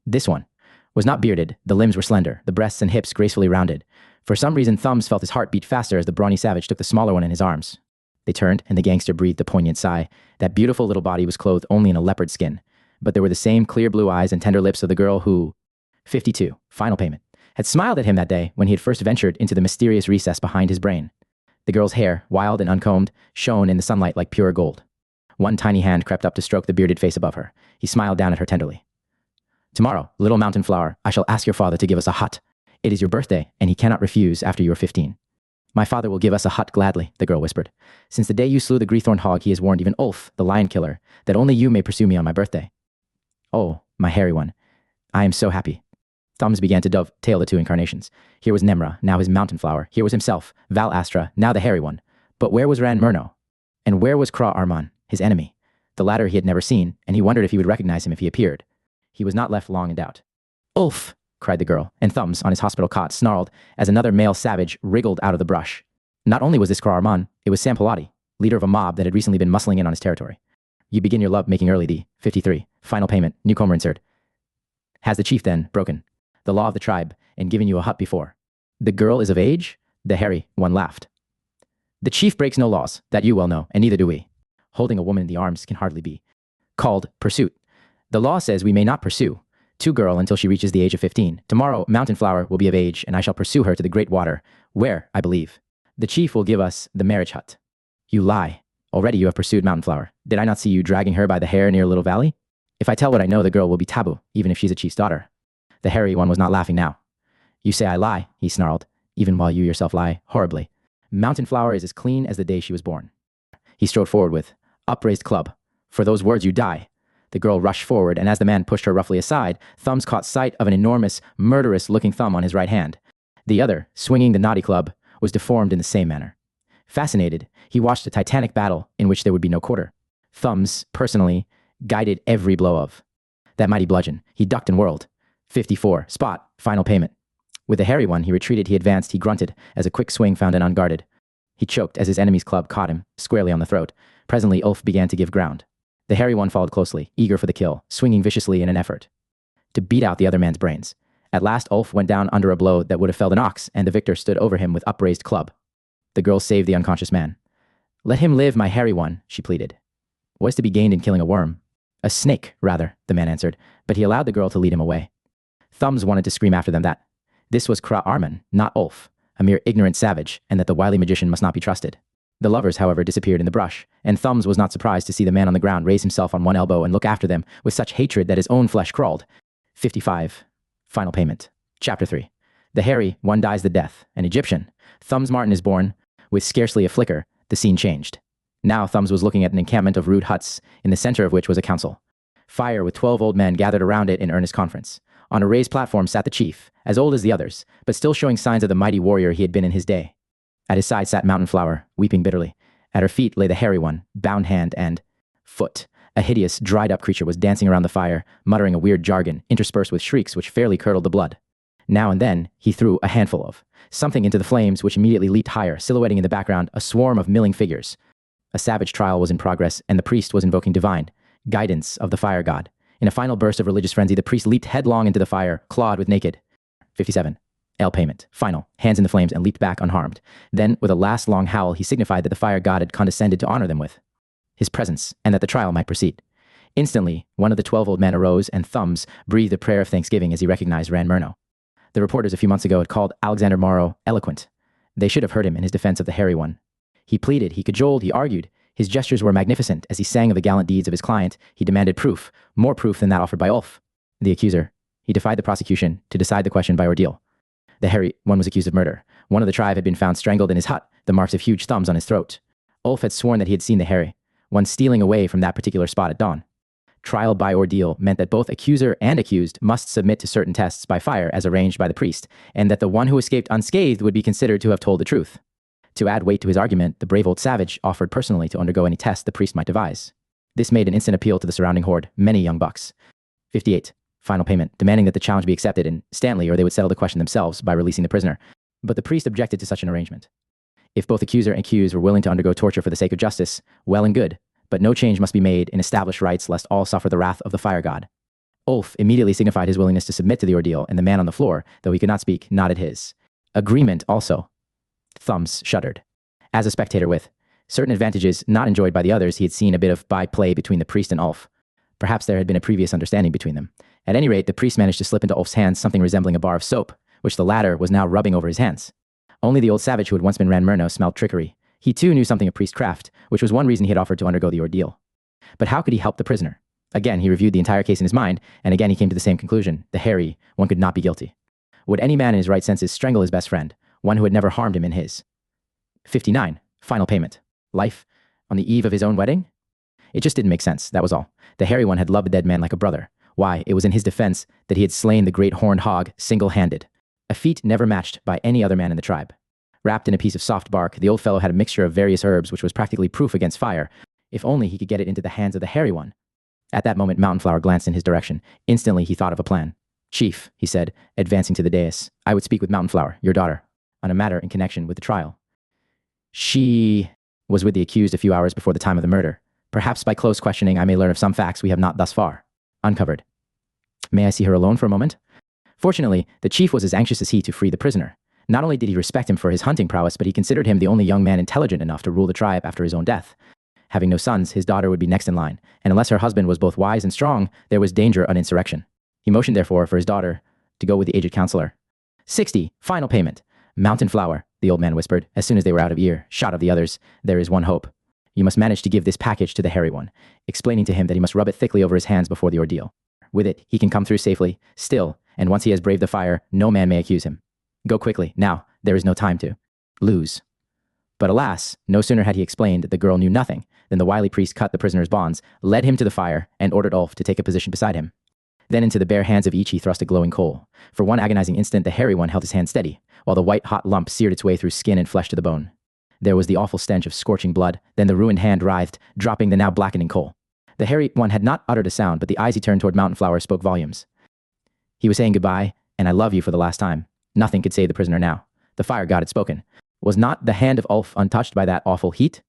This one was not bearded, the limbs were slender, the breasts and hips gracefully rounded. For some reason, Thumbs felt his heart beat faster as the brawny savage took the smaller one in his arms. They turned, and the gangster breathed a poignant sigh. That beautiful little body was clothed only in a leopard skin, but there were the same clear blue eyes and tender lips of the girl who, 52, final payment, had smiled at him that day when he had first ventured into the mysterious recess behind his brain. The girl's hair, wild and uncombed, shone in the sunlight like pure gold. One tiny hand crept up to stroke the bearded face above her. He smiled down at her tenderly. Tomorrow, little mountain flower, I shall ask your father to give us a hut. It is your birthday, and he cannot refuse after you are 15. My father will give us a hut gladly, the girl whispered. Since the day you slew the Greathorn hog, he has warned even Ulf, the lion killer, that only you may pursue me on my birthday. Oh, my hairy one. I am so happy. Thumbs began to dovetail the two incarnations. Here was Nemra, now his mountain flower. Here was himself, Val Astra, now the hairy one. But where was Ran Murno? And where was Kra Arman, his enemy? The latter he had never seen, and he wondered if he would recognize him if he appeared. He was not left long in doubt. Ulf! Cried the girl, and Thumbs, on his hospital cot, snarled as another male savage wriggled out of the brush. Not only was this Kra Arman, it was Sam Pilati, leader of a mob that had recently been muscling in on his territory. You begin your love making early. The 53. Final payment. Newcomer insert. Has the chief then broken the law of the tribe and given you a hut before the girl is of age? The hairy one laughed. The chief breaks no laws, that you well know, and neither do we. Holding a woman in the arms can hardly be called pursuit. The law says we may not pursue to girl until she reaches the age of 15. Tomorrow, Mountain Flower will be of age, and I shall pursue her to the great water, where, I believe, the chief will give us the marriage hut. You lie. Already you have pursued Mountain Flower. Did I not see you dragging her by the hair near Little Valley? If I tell what I know, the girl will be taboo, even if she's a chief's daughter. The hairy one was not laughing now. You say I lie, he snarled, even while you yourself lie horribly. Mountain Flower is as clean as the day she was born. He strode forward with upraised club. For those words you die. The girl rushed forward, and as the man pushed her roughly aside, Thumbs caught sight of an enormous, murderous-looking thumb on his right hand. The other, swinging the knotty club, was deformed in the same manner. Fascinated, he watched a titanic battle in which there would be no quarter. Thumbs, personally, guided every blow of that mighty bludgeon. He ducked and whirled. 54. Spot. Final payment. With the hairy one, he retreated, he advanced, he grunted, as a quick swing found him unguarded. He choked as his enemy's club caught him, squarely on the throat. Presently, Ulf began to give ground. The hairy one followed closely, eager for the kill, swinging viciously in an effort to beat out the other man's brains. At last, Ulf went down under a blow that would have felled an ox, and the victor stood over him with upraised club. The girl saved the unconscious man. Let him live, my hairy one, she pleaded. What is to be gained in killing a worm? A snake, rather, the man answered, but he allowed the girl to lead him away. Thumbs wanted to scream after them that this was Kra Arman, not Ulf, a mere ignorant savage, and that the wily magician must not be trusted. The lovers, however, disappeared in the brush, and Thumbs was not surprised to see the man on the ground raise himself on one elbow and look after them with such hatred that his own flesh crawled. 55. Final payment. Chapter 3. The hairy one dies the death, an Egyptian. Thumbs Martin is born. With scarcely a flicker, the scene changed. Now Thumbs was looking at an encampment of rude huts, in the center of which was a council. Fire with 12 old men gathered around it in earnest conference. On a raised platform sat the chief, as old as the others, but still showing signs of the mighty warrior he had been in his day. At his side sat Mountain Flower, weeping bitterly. At her feet lay the hairy one, bound hand and foot. A hideous, dried-up creature was dancing around the fire, muttering a weird jargon, interspersed with shrieks which fairly curdled the blood. Now and then, he threw a handful of something into the flames, which immediately leaped higher, silhouetting in the background a swarm of milling figures. A savage trial was in progress, and the priest was invoking divine guidance of the fire god. In a final burst of religious frenzy, the priest leaped headlong into the fire, clawed with naked. 57. Ale payment. Final. Hands in the flames and leaped back unharmed. Then, with a last long howl, he signified that the fire god had condescended to honor them with his presence, and that the trial might proceed. Instantly, one of the 12 old men arose, and Thumbs breathed a prayer of thanksgiving as he recognized Ran Murno. The reporters a few months ago had called Alexander Morrow eloquent. They should have heard him in his defense of the hairy one. He pleaded, he cajoled, he argued. His gestures were magnificent. As he sang of the gallant deeds of his client, he demanded proof, more proof than that offered by Ulf, the accuser. He defied the prosecution to decide the question by ordeal. The hairy one was accused of murder. One of the tribe had been found strangled in his hut, the marks of huge thumbs on his throat. Ulf had sworn that he had seen the hairy one stealing away from that particular spot at dawn. Trial by ordeal meant that both accuser and accused must submit to certain tests by fire as arranged by the priest, and that the one who escaped unscathed would be considered to have told the truth. To add weight to his argument, the brave old savage offered personally to undergo any test the priest might devise. This made an instant appeal to the surrounding horde, many young bucks. 58. Final payment, demanding that the challenge be accepted instantly or they would settle the question themselves by releasing the prisoner. But the priest objected to such an arrangement. If both accuser and accused were willing to undergo torture for the sake of justice, well and good, but no change must be made in established rights lest all suffer the wrath of the fire god. Ulf immediately signified his willingness to submit to the ordeal, and the man on the floor, though he could not speak, nodded his agreement also. Thumbs shuddered. As a spectator with certain advantages not enjoyed by the others, he had seen a bit of by-play between the priest and Ulf. Perhaps there had been a previous understanding between them. At any rate, the priest managed to slip into Ulf's hands something resembling a bar of soap, which the latter was now rubbing over his hands. Only the old savage who had once been Ran Murno smelled trickery. He too knew something of priestcraft, which was one reason he had offered to undergo the ordeal. But how could he help the prisoner? Again, he reviewed the entire case in his mind, and again he came to the same conclusion. The hairy one could not be guilty. Would any man in his right senses strangle his best friend, one who had never harmed him in his? 59. Final payment. Life? On the eve of his own wedding? It just didn't make sense, that was all. The hairy one had loved the dead man like a brother. Why, it was in his defense that he had slain the great horned hog single-handed, a feat never matched by any other man in the tribe. Wrapped in a piece of soft bark, the old fellow had a mixture of various herbs which was practically proof against fire, if only he could get it into the hands of the hairy one. At that moment, Mountain Flower glanced in his direction. Instantly, he thought of a plan. Chief, he said, advancing to the dais, I would speak with Mountain Flower, your daughter, on a matter in connection with the trial. She was with the accused a few hours before the time of the murder. Perhaps by close questioning I may learn of some facts we have not thus far uncovered. May I see her alone for a moment? Fortunately, the chief was as anxious as he to free the prisoner. Not only did he respect him for his hunting prowess, but he considered him the only young man intelligent enough to rule the tribe after his own death. Having no sons, his daughter would be next in line, and unless her husband was both wise and strong, there was danger of insurrection. He motioned, therefore, for his daughter to go with the aged counselor. 60, final payment. Mountain flower, the old man whispered, as soon as they were out of earshot of the others. There is one hope. You must manage to give this package to the hairy one, explaining to him that he must rub it thickly over his hands before the ordeal. With it, he can come through safely, still, and once he has braved the fire, no man may accuse him. Go quickly, now, there is no time to lose. But alas, no sooner had he explained that the girl knew nothing than the wily priest cut the prisoner's bonds, led him to the fire, and ordered Ulf to take a position beside him. Then into the bare hands of each he thrust a glowing coal. For one agonizing instant the hairy one held his hand steady, while the white-hot lump seared its way through skin and flesh to the bone. There was the awful stench of scorching blood, then the ruined hand writhed, dropping the now blackening coal. The hairy one had not uttered a sound, but the eyes he turned toward Mountain Flower spoke volumes. He was saying goodbye, and I love you for the last time. Nothing could save the prisoner now. The fire god had spoken. Was not the hand of Ulf untouched by that awful heat?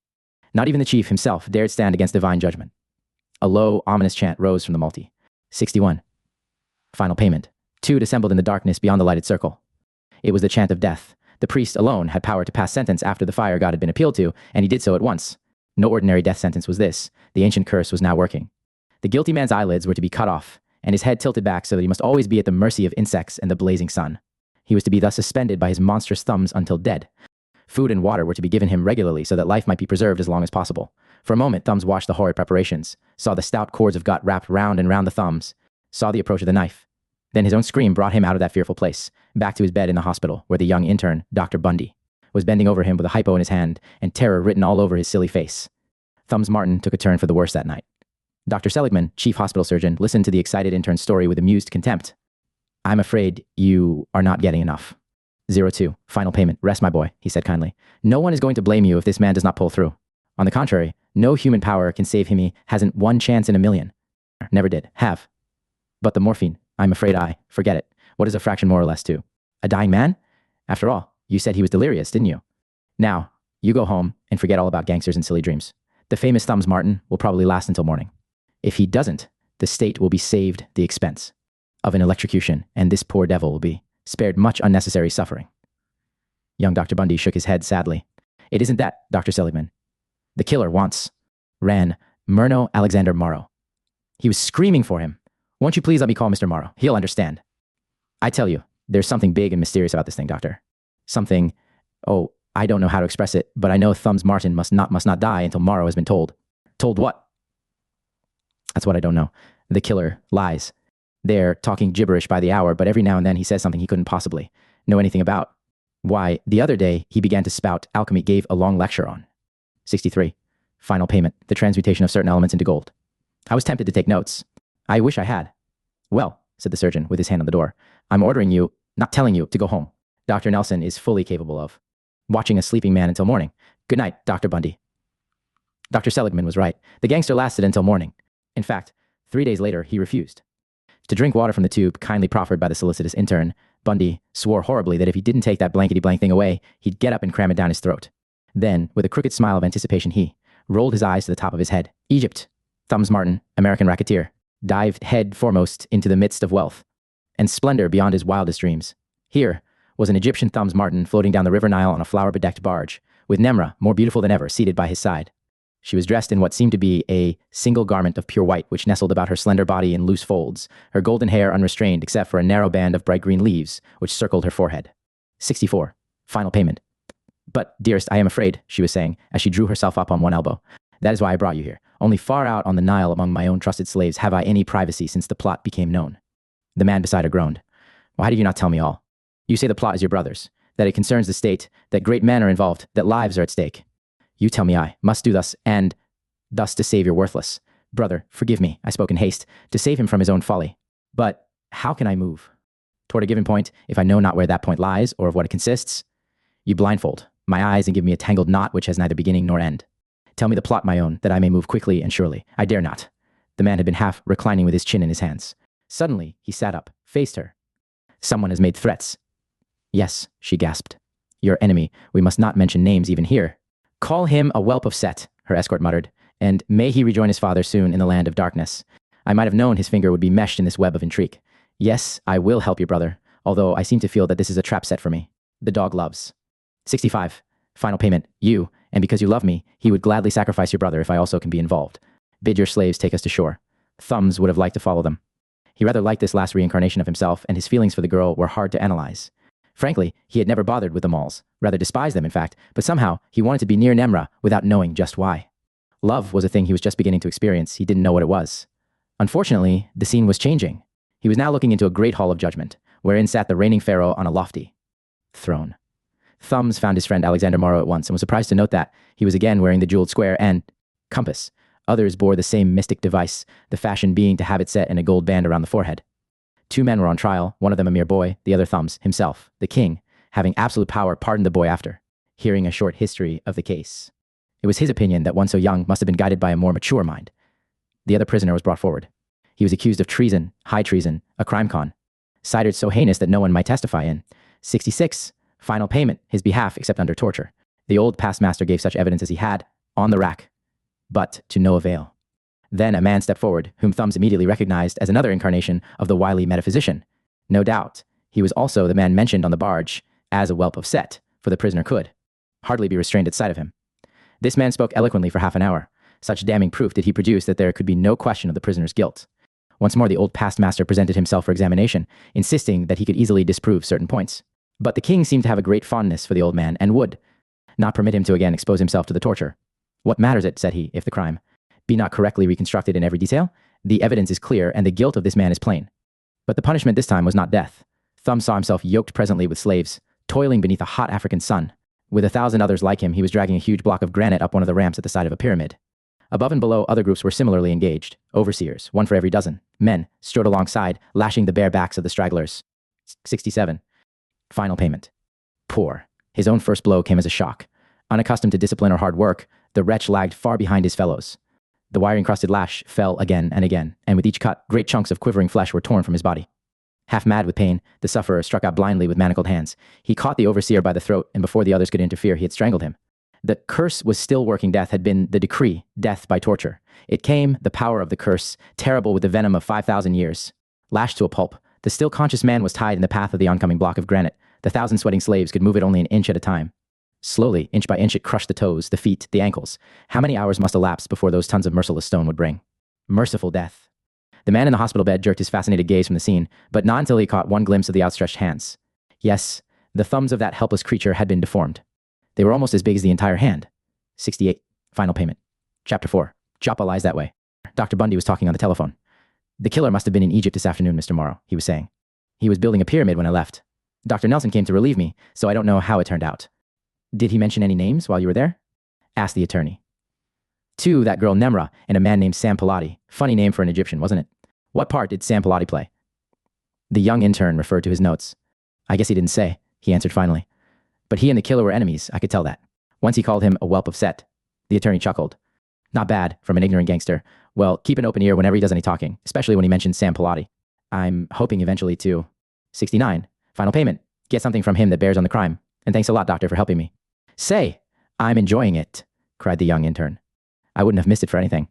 Not even the chief himself dared stand against divine judgment. A low, ominous chant rose from the multi. 61. Final payment. Two assembled in the darkness beyond the lighted circle. It was the chant of death. The priest alone had power to pass sentence after the fire god had been appealed to, and he did so at once. No ordinary death sentence was this. The ancient curse was now working. The guilty man's eyelids were to be cut off, and his head tilted back so that he must always be at the mercy of insects and the blazing sun. He was to be thus suspended by his monstrous thumbs until dead. Food and water were to be given him regularly so that life might be preserved as long as possible. For a moment, Thumbs watched the horrid preparations, saw the stout cords of gut wrapped round and round the thumbs, saw the approach of the knife. Then his own scream brought him out of that fearful place, back to his bed in the hospital, where the young intern, Dr. Bundy, was bending over him with a hypo in his hand and terror written all over his silly face. Thumbs Martin took a turn for the worse that night. Dr. Seligman, chief hospital surgeon, listened to the excited intern's story with amused contempt. I'm afraid you are not getting enough. 02, final payment. Rest, my boy, he said kindly. No one is going to blame you if this man does not pull through. On the contrary, no human power can save him. He hasn't one chance in a million. Never did. Have. But the morphine, I'm afraid forget it. What is a fraction more or less to? A dying man? After all, you said he was delirious, didn't you? Now, you go home and forget all about gangsters and silly dreams. The famous Thumbs Martin will probably last until morning. If he doesn't, the state will be saved the expense of an electrocution, and this poor devil will be spared much unnecessary suffering. Young Dr. Bundy shook his head sadly. It isn't that, Dr. Seligman. The killer ran Murno Alexander Morrow. He was screaming for him. Won't you please let me call Mr. Morrow? He'll understand. I tell you, there's something big and mysterious about this thing, Doctor. Something, I don't know how to express it, but I know Thumbs Martin must not die until Morrow has been told. Told what? That's what I don't know. The killer lies. They're talking gibberish by the hour, but every now and then he says something he couldn't possibly know anything about. Why, the other day he began to spout alchemy, gave a long lecture on. 63. Final payment. The transmutation of certain elements into gold. I was tempted to take notes. I wish I had. Well, said the surgeon with his hand on the door, I'm ordering you, not telling you, to go home. Dr. Nelson is fully capable of watching a sleeping man until morning. Good night, Dr. Bundy. Dr. Seligman was right. The gangster lasted until morning. In fact, 3 days later, he refused to drink water from the tube kindly proffered by the solicitous intern. Bundy swore horribly that if he didn't take that blankety-blank thing away, he'd get up and cram it down his throat. Then, with a crooked smile of anticipation, he rolled his eyes to the top of his head. Egypt. Thumbs Martin, American racketeer, dived head foremost into the midst of wealth and splendor beyond his wildest dreams. Here was an Egyptian Thumbs Martin floating down the river Nile on a flower-bedecked barge, with Nemra, more beautiful than ever, seated by his side. She was dressed in what seemed to be a single garment of pure white, which nestled about her slender body in loose folds, her golden hair unrestrained except for a narrow band of bright green leaves, which circled her forehead. 64. Final payment. But, dearest, I am afraid, she was saying, as she drew herself up on one elbow. That is why I brought you here. Only far out on the Nile among my own trusted slaves have I any privacy since the plot became known. The man beside her groaned. Why did you not tell me all? You say the plot is your brother's, that it concerns the state, that great men are involved, that lives are at stake. You tell me I must do thus, and thus to save your worthless brother. Forgive me, I spoke in haste, to save him from his own folly. But how can I move toward a given point if I know not where that point lies or of what it consists? You blindfold my eyes and give me a tangled knot which has neither beginning nor end. Tell me the plot, my own, that I may move quickly and surely. I dare not. The man had been half reclining with his chin in his hands. Suddenly, he sat up, faced her. Someone has made threats. Yes, she gasped. Your enemy. We must not mention names even here. Call him a whelp of Set, her escort muttered, And may he rejoin his father soon in the land of darkness. I might have known his finger would be meshed in this web of intrigue. Yes, I will help you, brother, although I seem to feel that this is a trap set for me. The dog loves. 65. Final payment. You, and because you love me, he would gladly sacrifice your brother if I also can be involved. Bid your slaves take us to shore. Thumbs would have liked to follow them. He rather liked this last reincarnation of himself, and his feelings for the girl were hard to analyze. Frankly, he had never bothered with the Mauls, rather despised them in fact, but somehow he wanted to be near Nemra without knowing just why. Love was a thing he was just beginning to experience, he didn't know what it was. Unfortunately, the scene was changing. He was now looking into a great hall of judgment, wherein sat the reigning pharaoh on a lofty throne. Thumbs found his friend Alexander Morrow at once and was surprised to note that he was again wearing the jeweled square and compass. Others bore the same mystic device, the fashion being to have it set in a gold band around the forehead. Two men were on trial, one of them a mere boy, the other Thumbs, himself, the king, having absolute power, pardoned the boy after hearing a short history of the case. It was his opinion that one so young must have been guided by a more mature mind. The other prisoner was brought forward. He was accused of treason, high treason, a crime con, cited so heinous that no one might testify in. 66. Final payment, his behalf except under torture. The old past master gave such evidence as he had, on the rack, but to no avail. Then a man stepped forward, whom Thumbs immediately recognized as another incarnation of the wily metaphysician. No doubt, he was also the man mentioned on the barge as a whelp of Set, for the prisoner could hardly be restrained at sight of him. This man spoke eloquently for half an hour. Such damning proof did he produce that there could be no question of the prisoner's guilt. Once more the old past master presented himself for examination, insisting that he could easily disprove certain points. But the king seemed to have a great fondness for the old man, and would not permit him to again expose himself to the torture. What matters it, said he, if the crime be not correctly reconstructed in every detail? The evidence is clear, and the guilt of this man is plain. But the punishment this time was not death. Thumb saw himself yoked presently with slaves, toiling beneath a hot African sun. With 1,000 others like him, he was dragging a huge block of granite up one of the ramps at the side of a pyramid. Above and below, other groups were similarly engaged. Overseers, one for every dozen. Men strode alongside, lashing the bare backs of the stragglers. 67. Final payment. Poor. His own first blow came as a shock. Unaccustomed to discipline or hard work, the wretch lagged far behind his fellows. The wire-encrusted lash fell again, and with each cut, great chunks of quivering flesh were torn from his body. Half mad with pain, the sufferer struck out blindly with manacled hands. He caught the overseer by the throat, and before the others could interfere, he had strangled him. The curse was still working. Death had been the decree, death by torture. It came, the power of the curse, terrible with the venom of 5,000 years. Lashed to a pulp, the still conscious man was tied in the path of the oncoming block of granite. The 1,000 sweating slaves could move it only an inch at a time. Slowly, inch by inch, it crushed the toes, the feet, the ankles. How many hours must elapse before those tons of merciless stone would bring? Merciful death. The man in the hospital bed jerked his fascinated gaze from the scene, but not until he caught one glimpse of the outstretched hands. Yes, the thumbs of that helpless creature had been deformed. They were almost as big as the entire hand. 68. Final payment. Chapter 4. Joppa lies that way. Dr. Bundy was talking on the telephone. The killer must have been in Egypt this afternoon, Mr. Morrow, he was saying. He was building a pyramid when I left. Dr. Nelson came to relieve me, so I don't know how it turned out. Did he mention any names while you were there? Asked the attorney. 2, that girl Nemra, and a man named Sam Pilati. Funny name for an Egyptian, wasn't it? What part did Sam Pilati play? The young intern referred to his notes. I guess he didn't say, he answered finally. But he and the killer were enemies, I could tell that. Once he called him a whelp of Set. The attorney chuckled. Not bad, from an ignorant gangster. Well, keep an open ear whenever he does any talking, especially when he mentions Sam Pilati. I'm hoping eventually to... 69. Final payment. Get something from him that bears on the crime. And thanks a lot, doctor, for helping me. Say, I'm enjoying it, cried the young intern. I wouldn't have missed it for anything.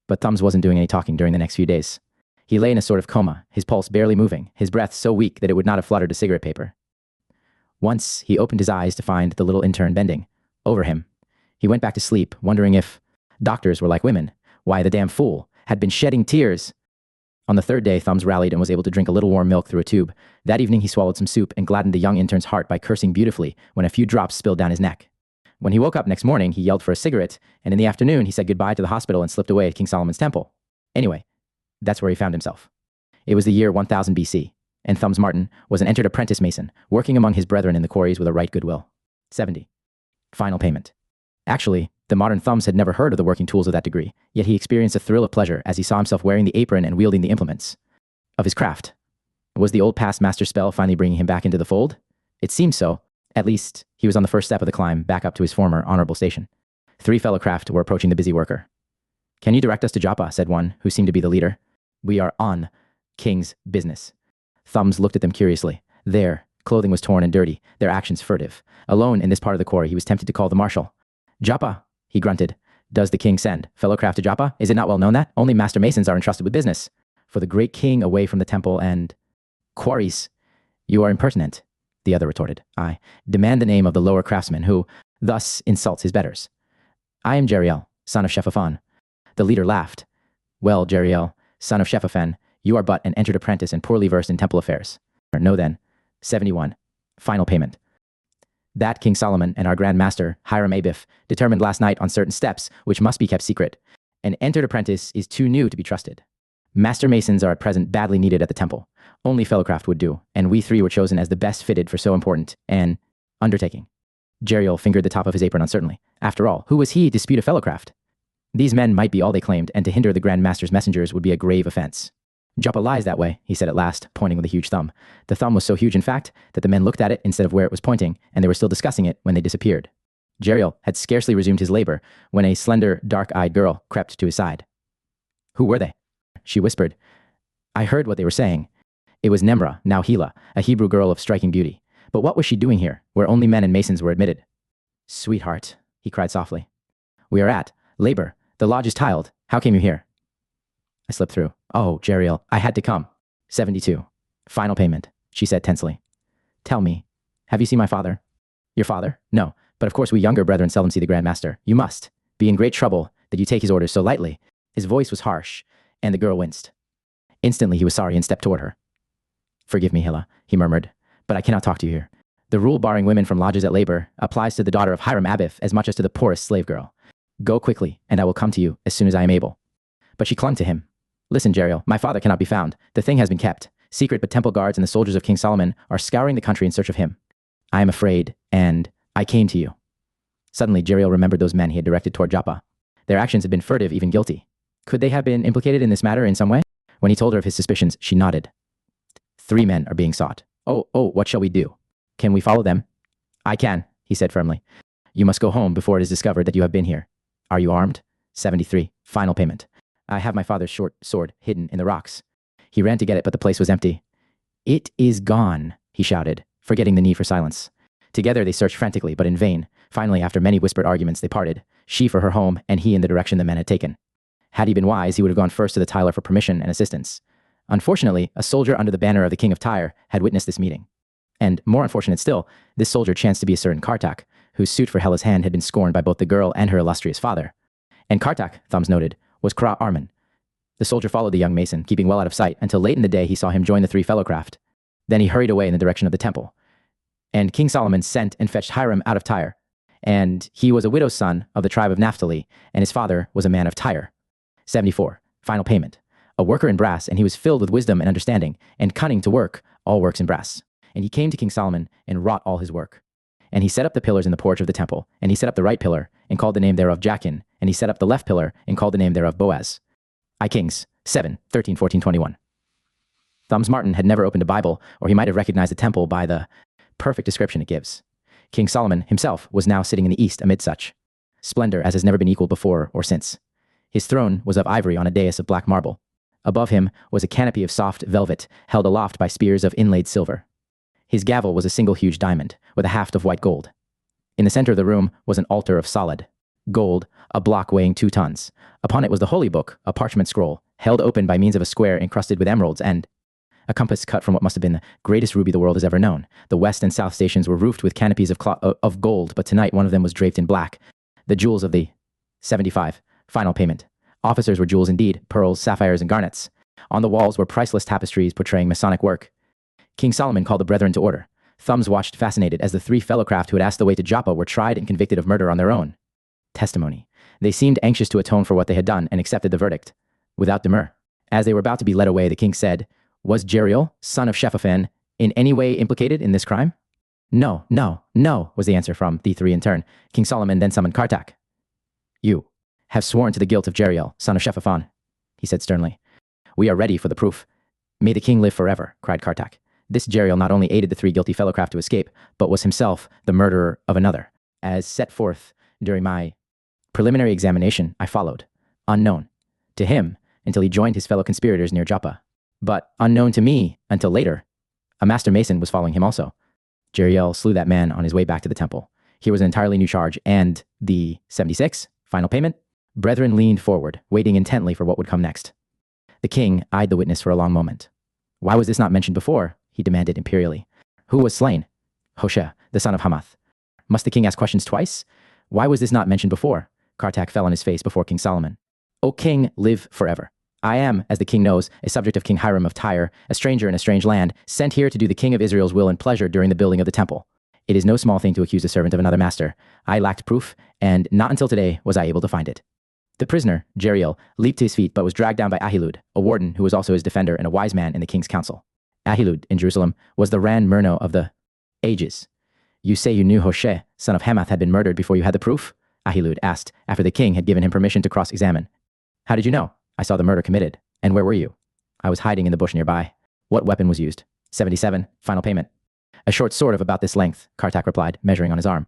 But Thumbs wasn't doing any talking during the next few days. He lay in a sort of coma, his pulse barely moving, his breath so weak that it would not have fluttered a cigarette paper. Once, he opened his eyes to find the little intern bending over him. He went back to sleep, wondering if doctors were like women. Why, the damn fool had been shedding tears. On the third day, Thumbs rallied and was able to drink a little warm milk through a tube. That evening, he swallowed some soup and gladdened the young intern's heart by cursing beautifully when a few drops spilled down his neck. When he woke up next morning, he yelled for a cigarette, and in the afternoon, he said goodbye to the hospital and slipped away at King Solomon's temple. Anyway, that's where he found himself. It was the year 1000 BC, and Thumbs Martin was an entered apprentice mason, working among his brethren in the quarries with a right goodwill. 70. Final payment. Actually, the modern Thumbs had never heard of the working tools of that degree, yet he experienced a thrill of pleasure as he saw himself wearing the apron and wielding the implements of his craft. Was the old past master spell finally bringing him back into the fold? It seemed so. At least, he was on the first step of the climb back up to his former honorable station. 3 fellow craft were approaching the busy worker. Can you direct us to Joppa? Said one, who seemed to be the leader. We are on King's business. Thumbs looked at them curiously. Their clothing was torn and dirty, their actions furtive. Alone in this part of the quarry, he was tempted to call the marshal. Joppa, he grunted. Does the king send fellow craft to Joppa? Is it not well known that only master masons are entrusted with business? For the great king away from the temple and quarries, you are impertinent, the other retorted. I demand the name of the lower craftsman who thus insults his betters. I am Jeriel, son of Shephafan. The leader laughed. Well, Jeriel, son of Shephafan, you are but an entered apprentice and poorly versed in temple affairs. Know then, 71. Final payment. That King Solomon and our Grand Master, Hiram Abif, determined last night on certain steps which must be kept secret. An entered apprentice is too new to be trusted. Master masons are at present badly needed at the temple. Only fellowcraft would do, and we three were chosen as the best fitted for so important an undertaking. Jeriel fingered the top of his apron uncertainly. After all, who was he to dispute a fellowcraft? These men might be all they claimed, and to hinder the Grand Master's messengers would be a grave offense. Joppa lies that way, he said at last, pointing with a huge thumb. The thumb was so huge, in fact, that the men looked at it instead of where it was pointing, and they were still discussing it when they disappeared. Jeriel had scarcely resumed his labor when a slender, dark-eyed girl crept to his side. Who were they? She whispered. I heard what they were saying. It was Nemra, now Hela, a Hebrew girl of striking beauty. But what was she doing here, where only men and masons were admitted? Sweetheart, he cried softly. We are at labor. The lodge is tiled. How came you here? I slipped through. Oh, Jeriel, I had to come. 72. Final payment, she said tensely. Tell me, have you seen my father? Your father? No, but of course we younger brethren seldom see the Grand Master. You must be in great trouble that you take his orders so lightly. His voice was harsh, and the girl winced. Instantly he was sorry and stepped toward her. Forgive me, Hela, he murmured, but I cannot talk to you here. The rule barring women from lodges at labor applies to the daughter of Hiram Abif as much as to the poorest slave girl. Go quickly, and I will come to you as soon as I am able. But she clung to him. Listen, Jeriel, my father cannot be found. The thing has been kept. Secret, but temple guards and the soldiers of King Solomon are scouring the country in search of him. I am afraid, and I came to you. Suddenly, Jeriel remembered those men he had directed toward Joppa. Their actions had been furtive, even guilty. Could they have been implicated in this matter in some way? When he told her of his suspicions, she nodded. 3 men are being sought. Oh, what shall we do? Can we follow them? I can, he said firmly. You must go home before it is discovered that you have been here. Are you armed? 73. Final payment. I have my father's short sword hidden in the rocks. He ran to get it, but the place was empty. It is gone, he shouted, forgetting the need for silence. Together they searched frantically, but in vain. Finally, after many whispered arguments, they parted, she for her home, and he in the direction the men had taken. Had he been wise, he would have gone first to the Tyler for permission and assistance. Unfortunately, a soldier under the banner of the king of Tyre had witnessed this meeting. And, more unfortunate still, this soldier chanced to be a certain Kartak, whose suit for Hela's hand had been scorned by both the girl and her illustrious father. And Kartak, Thumbs noted, was Kra Arman. The soldier followed the young mason, keeping well out of sight, until late in the day he saw him join the 3 fellowcraft. Then he hurried away in the direction of the temple. And King Solomon sent and fetched Hiram out of Tyre. And he was a widow's son of the tribe of Naphtali, and his father was a man of Tyre. 74. Final payment. A worker in brass, and he was filled with wisdom and understanding, and cunning to work, all works in brass. And he came to King Solomon, and wrought all his work. And he set up the pillars in the porch of the temple, and he set up the right pillar, and called the name thereof Jachin, and he set up the left pillar, and called the name thereof Boaz. I Kings 7, 13, 14, 21. Thumbs Martin had never opened a Bible, or he might have recognized the temple by the perfect description it gives. King Solomon himself was now sitting in the east amid such splendor as has never been equaled before or since. His throne was of ivory on a dais of black marble. Above him was a canopy of soft velvet, held aloft by spears of inlaid silver. His gavel was a single huge diamond, with a haft of white gold. In the center of the room was an altar of solid gold, a block weighing 2 tons. Upon it was the holy book, a parchment scroll, held open by means of a square encrusted with emeralds, and a compass cut from what must have been the greatest ruby the world has ever known. The west and south stations were roofed with canopies of gold, but tonight one of them was draped in black. The jewels of the 75. Final payment. Officers were jewels indeed, pearls, sapphires, and garnets. On the walls were priceless tapestries portraying Masonic work. King Solomon called the brethren to order. Thumbs watched fascinated as the 3 fellowcraft who had asked the way to Joppa were tried and convicted of murder on their own. Testimony. They seemed anxious to atone for what they had done and accepted the verdict, without demur. As they were about to be led away, the king said, Was Jeriel, son of Shephafan, in any way implicated in this crime? No, was the answer from the 3 in turn. King Solomon then summoned Kartak. You have sworn to the guilt of Jeriel, son of Shephafan, he said sternly. We are ready for the proof. May the king live forever, cried Kartak. This Jeriel not only aided the 3 guilty fellowcraft to escape, but was himself the murderer of another. As set forth during my preliminary examination, I followed, unknown to him, until he joined his fellow conspirators near Joppa. But unknown to me until later, a master mason was following him also. Jeriel slew that man on his way back to the temple. Here was an entirely new charge, and the 76, final payment, Brethren leaned forward, waiting intently for what would come next. The king eyed the witness for a long moment. Why was this not mentioned before? He demanded imperially. Who was slain? Hoshea, the son of Hamath. Must the king ask questions twice? Why was this not mentioned before? Kartak fell on his face before King Solomon. O king, live forever. I am, as the king knows, a subject of King Hiram of Tyre, a stranger in a strange land, sent here to do the king of Israel's will and pleasure during the building of the temple. It is no small thing to accuse a servant of another master. I lacked proof, and not until today was I able to find it. The prisoner, Jeriel, leaped to his feet but was dragged down by Ahilud, a warden who was also his defender and a wise man in the king's council. Ahilud, in Jerusalem, was the Ran Murno of the ages. You say you knew Hoshea, son of Hamath, had been murdered before you had the proof? Ahilud asked, after the king had given him permission to cross-examine. How did you know? I saw the murder committed. And where were you? I was hiding in the bush nearby. What weapon was used? 77, final payment. A short sword of about this length, Kartak replied, measuring on his arm.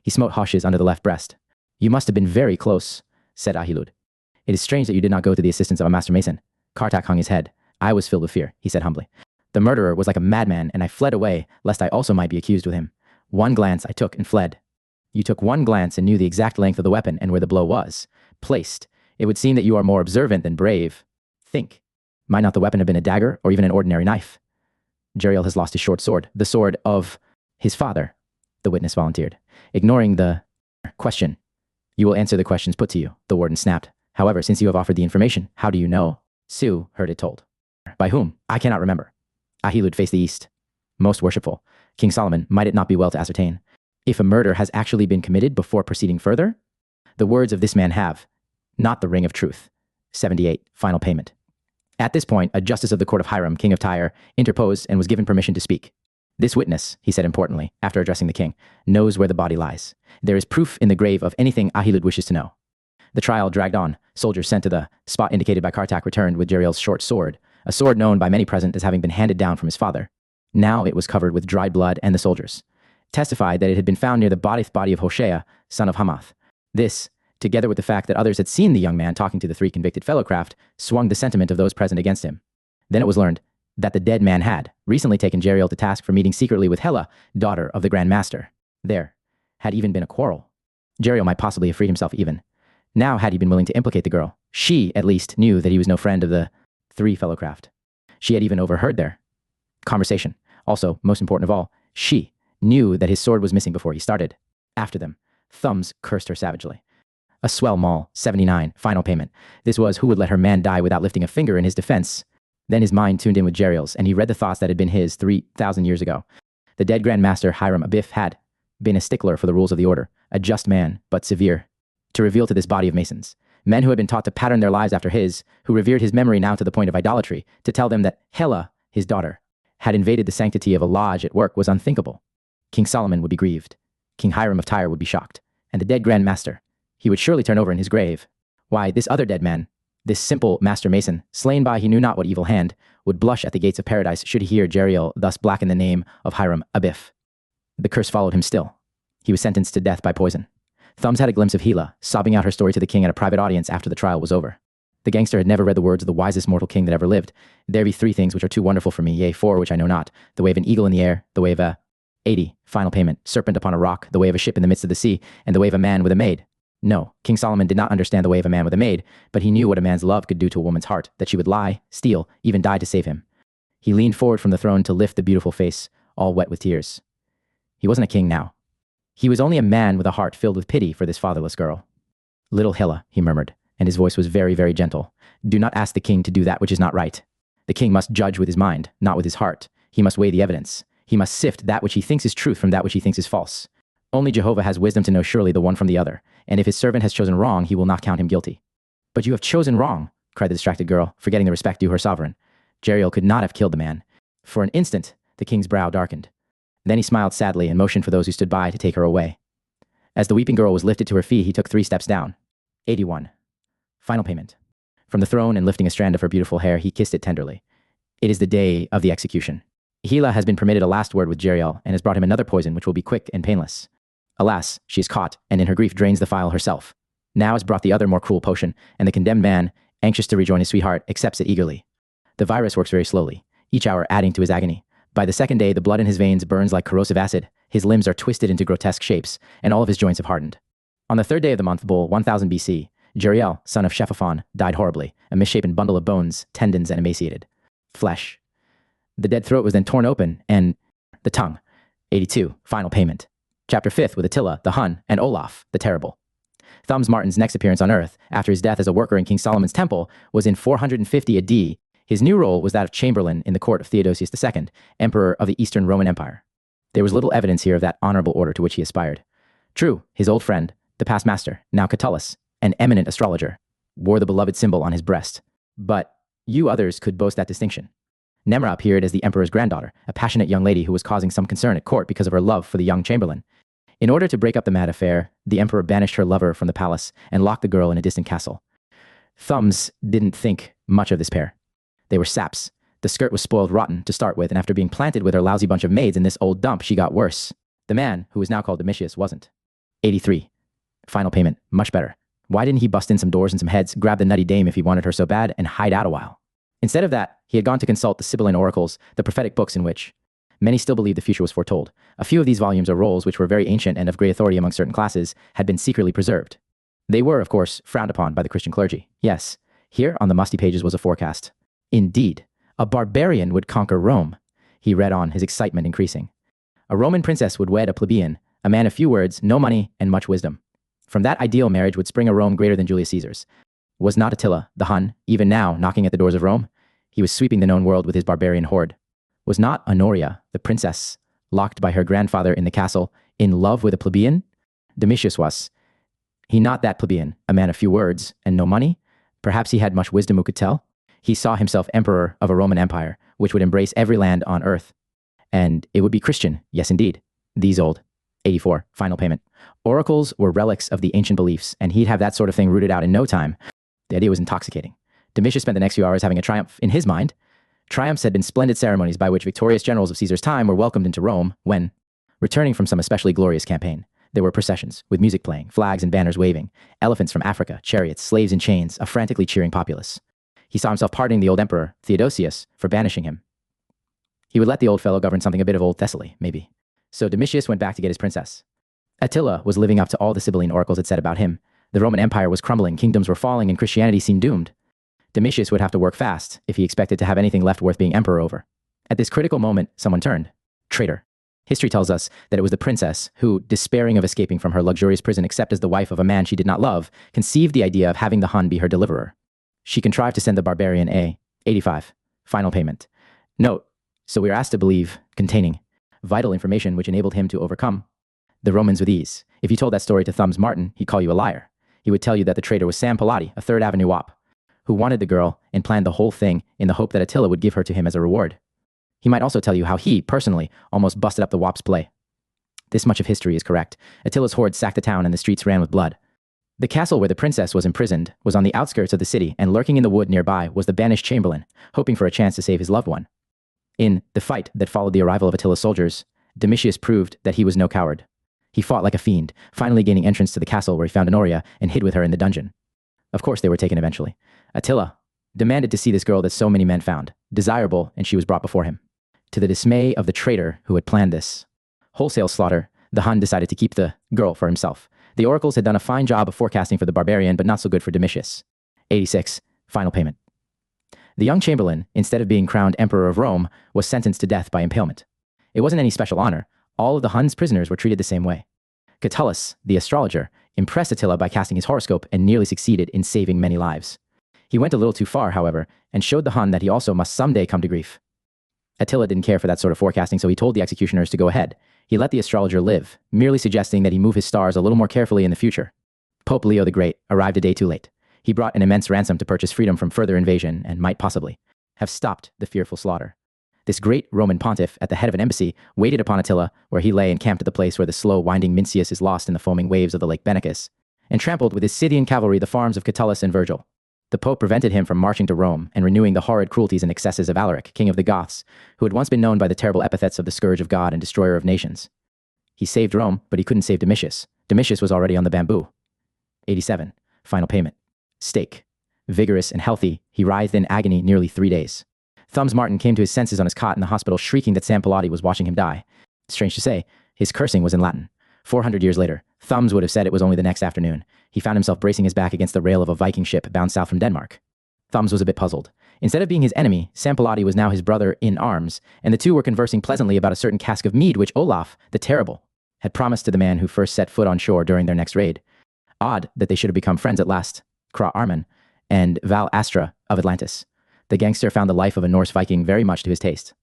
He smote Hoshes under the left breast. You must have been very close, said Ahilud. It is strange that you did not go to the assistance of a master mason. Kartak hung his head. I was filled with fear, he said humbly. The murderer was like a madman, and I fled away, lest I also might be accused with him. One glance I took and fled. You took one glance and knew the exact length of the weapon and where the blow was. Placed. It would seem that you are more observant than brave. Think. Might not the weapon have been a dagger or even an ordinary knife? Jeriel has lost his short sword, the sword of his father, the witness volunteered. Ignoring the question. You will answer the questions put to you, the warden snapped. However, since you have offered the information, how do you know? Sue heard it told. By whom? I cannot remember. Ahilud faced the east. Most worshipful. King Solomon, might it not be well to ascertain if a murder has actually been committed before proceeding further? The words of this man have, not the ring of truth. 78, final payment. At this point, a justice of the court of Hiram, king of Tyre, interposed and was given permission to speak. This witness, he said importantly, after addressing the king, knows where the body lies. There is proof in the grave of anything Ahilud wishes to know. The trial dragged on. Soldiers sent to the spot indicated by Kartak returned with Jeriel's short sword, a sword known by many present as having been handed down from his father. Now it was covered with dried blood, and the soldiers testified that it had been found near the body of Hoshea, son of Hamath. This, together with the fact that others had seen the young man talking to the three convicted fellowcraft, swung the sentiment of those present against him. Then it was learned that the dead man had recently taken Jeriel to task for meeting secretly with Hela, daughter of the Grand Master. There had even been a quarrel. Jeriel might possibly have freed himself even. Now had he been willing to implicate the girl, she, at least, knew that he was no friend of the three fellowcraft. She had even overheard their conversation. Also, most important of all, she knew that his sword was missing before he started. After them, Thumbs cursed her savagely. A swell maul, 79, final payment. This was who would let her man die without lifting a finger in his defense. Then his mind tuned in with Jeriel's, and he read the thoughts that had been his 3,000 years ago. The dead Grand Master Hiram Abiff had been a stickler for the rules of the order, a just man, but severe, to reveal to this body of masons. Men who had been taught to pattern their lives after his, who revered his memory now to the point of idolatry, to tell them that Hela, his daughter, had invaded the sanctity of a lodge at work was unthinkable. King Solomon would be grieved. King Hiram of Tyre would be shocked. And the dead Grand Master, he would surely turn over in his grave. Why, this other dead man, this simple master mason, slain by he knew not what evil hand, would blush at the gates of paradise should he hear Jeriel thus blacken the name of Hiram Abiff. The curse followed him still. He was sentenced to death by poison. Thumbs had a glimpse of Hela, sobbing out her story to the king at a private audience after the trial was over. The gangster had never read the words of the wisest mortal king that ever lived. There be three things which are too wonderful for me, yea, four which I know not. The way of an eagle in the air, the way of a 80, final payment, serpent upon a rock, the way of a ship in the midst of the sea, and the way of a man with a maid. No, King Solomon did not understand the way of a man with a maid, but he knew what a man's love could do to a woman's heart, that she would lie, steal, even die to save him. He leaned forward from the throne to lift the beautiful face, all wet with tears. He wasn't a king now. He was only a man with a heart filled with pity for this fatherless girl. Little Hela, he murmured, and his voice was very, very gentle. Do not ask the king to do that which is not right. The king must judge with his mind, not with his heart. He must weigh the evidence. He must sift that which he thinks is truth from that which he thinks is false. Only Jehovah has wisdom to know surely the one from the other, and if his servant has chosen wrong, he will not count him guilty. But you have chosen wrong, cried the distracted girl, forgetting the respect due her sovereign. Jeriel could not have killed the man. For an instant, the king's brow darkened. Then he smiled sadly and motioned for those who stood by to take her away. As the weeping girl was lifted to her feet, he took 3 steps down. 81. Final payment. From the throne and lifting a strand of her beautiful hair, he kissed it tenderly. It is the day of the execution. Hela has been permitted a last word with Jeriel and has brought him another poison which will be quick and painless. Alas, she is caught, and in her grief drains the phial herself. Now has brought the other more cruel potion, and the condemned man, anxious to rejoin his sweetheart, accepts it eagerly. The virus works very slowly, each hour adding to his agony. By the second day, the blood in his veins burns like corrosive acid, his limbs are twisted into grotesque shapes, and all of his joints have hardened. On the 3rd day of the month Bull, 1000 BC, Jeriel, son of Shephaphon, died horribly, a misshapen bundle of bones, tendons, and emaciated flesh. The dead throat was then torn open, and the tongue. 82. Final payment. Chapter 5th with Attila, the Hun, and Olaf, the Terrible. Thumbs Martin's next appearance on Earth, after his death as a worker in King Solomon's temple, was in 450 AD. His new role was that of chamberlain in the court of Theodosius II, emperor of the Eastern Roman Empire. There was little evidence here of that honorable order to which he aspired. True, his old friend, the past master, now Catullus, an eminent astrologer, wore the beloved symbol on his breast. But you others could boast that distinction. Nemra appeared as the emperor's granddaughter, a passionate young lady who was causing some concern at court because of her love for the young chamberlain. In order to break up the mad affair, the emperor banished her lover from the palace and locked the girl in a distant castle. Thumbs didn't think much of this pair. They were saps. The skirt was spoiled rotten to start with, and after being planted with her lousy bunch of maids in this old dump, she got worse. The man, who was now called Domitius, wasn't. 83. Final payment. Much better. Why didn't he bust in some doors and some heads, grab the nutty dame if he wanted her so bad, and hide out a while? Instead of that, he had gone to consult the Sibylline oracles, the prophetic books in which many still believed the future was foretold. A few of these volumes or rolls, which were very ancient and of great authority among certain classes, had been secretly preserved. They were, of course, frowned upon by the Christian clergy. Yes, here on the musty pages was a forecast. Indeed, a barbarian would conquer Rome. He read on, his excitement increasing. A Roman princess would wed a plebeian, a man of few words, no money, and much wisdom. From that ideal marriage would spring a Rome greater than Julius Caesar's. Was not Attila, the Hun, even now knocking at the doors of Rome? He was sweeping the known world with his barbarian horde. Was not Honoria, the princess, locked by her grandfather in the castle, in love with a plebeian? Domitius was. He not that plebeian, a man of few words, and no money? Perhaps he had much wisdom who could tell? He saw himself emperor of a Roman empire, which would embrace every land on earth. And it would be Christian, yes indeed. These old. 84. Final payment. Oracles were relics of the ancient beliefs, and he'd have that sort of thing rooted out in no time. The idea was intoxicating. Domitius spent the next few hours having a triumph in his mind. Triumphs had been splendid ceremonies by which victorious generals of Caesar's time were welcomed into Rome when, returning from some especially glorious campaign, there were processions, with music playing, flags and banners waving, elephants from Africa, chariots, slaves in chains, a frantically cheering populace. He saw himself pardoning the old emperor, Theodosius, for banishing him. He would let the old fellow govern something a bit of old Thessaly, maybe. So Domitius went back to get his princess. Attila was living up to all the Sibylline oracles had said about him. The Roman Empire was crumbling, kingdoms were falling, and Christianity seemed doomed. Domitius would have to work fast if he expected to have anything left worth being emperor over. At this critical moment, someone turned. Traitor. History tells us that it was the princess who, despairing of escaping from her luxurious prison except as the wife of a man she did not love, conceived the idea of having the Hun be her deliverer. She contrived to send the barbarian a 85. Final payment. Note, so we are asked to believe, containing vital information which enabled him to overcome the Romans with ease. If you told that story to Thumbs Martin, he'd call you a liar. He would tell you that the traitor was Sam Pilati, a Third Avenue wop, who wanted the girl and planned the whole thing in the hope that Attila would give her to him as a reward. He might also tell you how he, personally, almost busted up the wop's play. This much of history is correct. Attila's horde sacked the town and the streets ran with blood. The castle where the princess was imprisoned was on the outskirts of the city, and lurking in the wood nearby was the banished chamberlain, hoping for a chance to save his loved one. In the fight that followed the arrival of Attila's soldiers, Domitius proved that he was no coward. He fought like a fiend, finally gaining entrance to the castle where he found Honoria and hid with her in the dungeon. Of course they were taken eventually. Attila demanded to see this girl that so many men found desirable, and she was brought before him. To the dismay of the traitor who had planned this wholesale slaughter, the Hun decided to keep the girl for himself. The oracles had done a fine job of forecasting for the barbarian, but not so good for Domitius. 86. Final payment. The young chamberlain, instead of being crowned emperor of Rome, was sentenced to death by impalement. It wasn't any special honor. All of the Hun's prisoners were treated the same way. Catullus, the astrologer, impressed Attila by casting his horoscope and nearly succeeded in saving many lives. He went a little too far, however, and showed the Hun that he also must someday come to grief. Attila didn't care for that sort of forecasting, so he told the executioners to go ahead. He let the astrologer live, merely suggesting that he move his stars a little more carefully in the future. Pope Leo the Great arrived a day too late. He brought an immense ransom to purchase freedom from further invasion and might possibly have stopped the fearful slaughter. This great Roman pontiff, at the head of an embassy, waited upon Attila, where he lay encamped at the place where the slow, winding Mincius is lost in the foaming waves of the Lake Benacus, and trampled with his Scythian cavalry the farms of Catullus and Virgil. The Pope prevented him from marching to Rome and renewing the horrid cruelties and excesses of Alaric, king of the Goths, who had once been known by the terrible epithets of the scourge of God and destroyer of nations. He saved Rome, but he couldn't save Domitius. Domitius was already on the bamboo. 87. Final payment. Stake. Vigorous and healthy, he writhed in agony nearly 3 days. Thumbs Martin came to his senses on his cot in the hospital, shrieking that Sam Pilati was watching him die. Strange to say, his cursing was in Latin. 400 years later, Thumbs would have said it was only the next afternoon. He found himself bracing his back against the rail of a Viking ship bound south from Denmark. Thumbs was a bit puzzled. Instead of being his enemy, Sampalati was now his brother in arms, and the two were conversing pleasantly about a certain cask of mead which Olaf, the Terrible, had promised to the man who first set foot on shore during their next raid. Odd that they should have become friends at last, Kra Arman and Val Astra of Atlantis. The gangster found the life of a Norse Viking very much to his taste.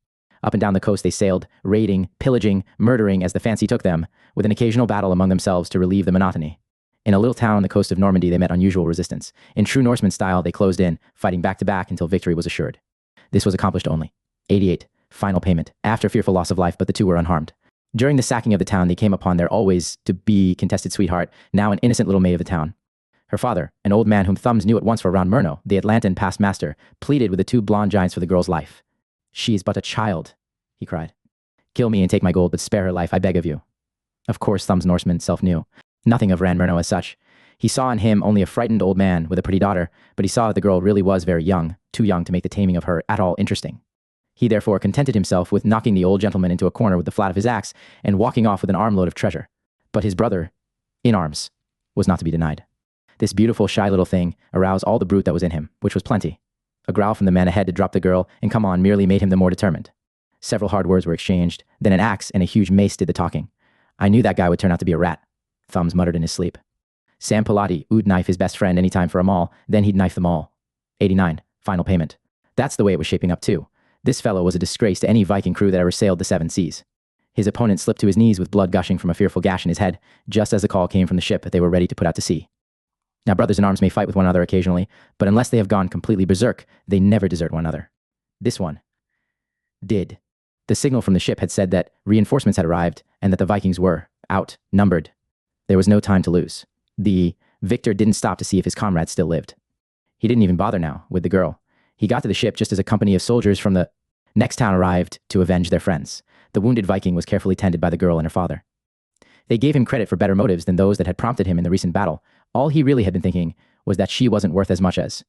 Up and down the coast they sailed, raiding, pillaging, murdering as the fancy took them, with an occasional battle among themselves to relieve the monotony. In a little town on the coast of Normandy they met unusual resistance. In true Norseman style they closed in, fighting back to back until victory was assured. This was accomplished only. 88. Final payment, after fearful loss of life, but the two were unharmed. During the sacking of the town they came upon their always-to-be contested sweetheart, now an innocent little maid of the town. Her father, an old man whom Thumbs knew at once for Ron Murno, the Atlantan past master, pleaded with the two blonde giants for the girl's life. "She is but a child," he cried. "Kill me and take my gold, but spare her life, I beg of you." Of course Thumbs Norseman self knew nothing of Ran Murno as such. He saw in him only a frightened old man with a pretty daughter, but he saw that the girl really was very young, too young to make the taming of her at all interesting. He therefore contented himself with knocking the old gentleman into a corner with the flat of his axe and walking off with an armload of treasure. But his brother, in arms, was not to be denied. This beautiful, shy little thing aroused all the brute that was in him, which was plenty. A growl from the man ahead to drop the girl and come on merely made him the more determined. Several hard words were exchanged, then an axe and a huge mace did the talking. "I knew that guy would turn out to be a rat," Thumbs muttered in his sleep. Sam Pilati would knife his best friend any time for a maul, then he'd knife them all. 89. Final payment. That's the way it was shaping up too. This fellow was a disgrace to any Viking crew that ever sailed the seven seas. His opponent slipped to his knees with blood gushing from a fearful gash in his head, just as the call came from the ship that they were ready to put out to sea. Now brothers in arms may fight with one another occasionally, but unless they have gone completely berserk, they never desert one another. This one did. The signal from the ship had said that reinforcements had arrived and that the Vikings were outnumbered. There was no time to lose. The victor didn't stop to see if his comrades still lived. He didn't even bother now with the girl. He got to the ship just as a company of soldiers from the next town arrived to avenge their friends. The wounded Viking was carefully tended by the girl and her father. They gave him credit for better motives than those that had prompted him in the recent battle. All he really had been thinking was that she wasn't worth as much as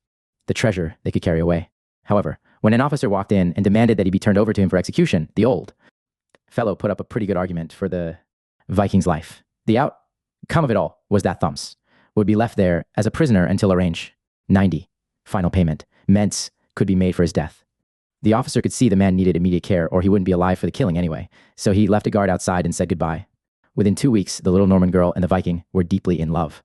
the treasure they could carry away. However, when an officer walked in and demanded that he be turned over to him for execution, the old fellow put up a pretty good argument for the Viking's life. The outcome of it all was that Thumbs would be left there as a prisoner until arranged. 90. Final payment. Ments could be made for his death. The officer could see the man needed immediate care, or he wouldn't be alive for the killing anyway, so he left a guard outside and said goodbye. Within 2 weeks, the little Norman girl and the Viking were deeply in love.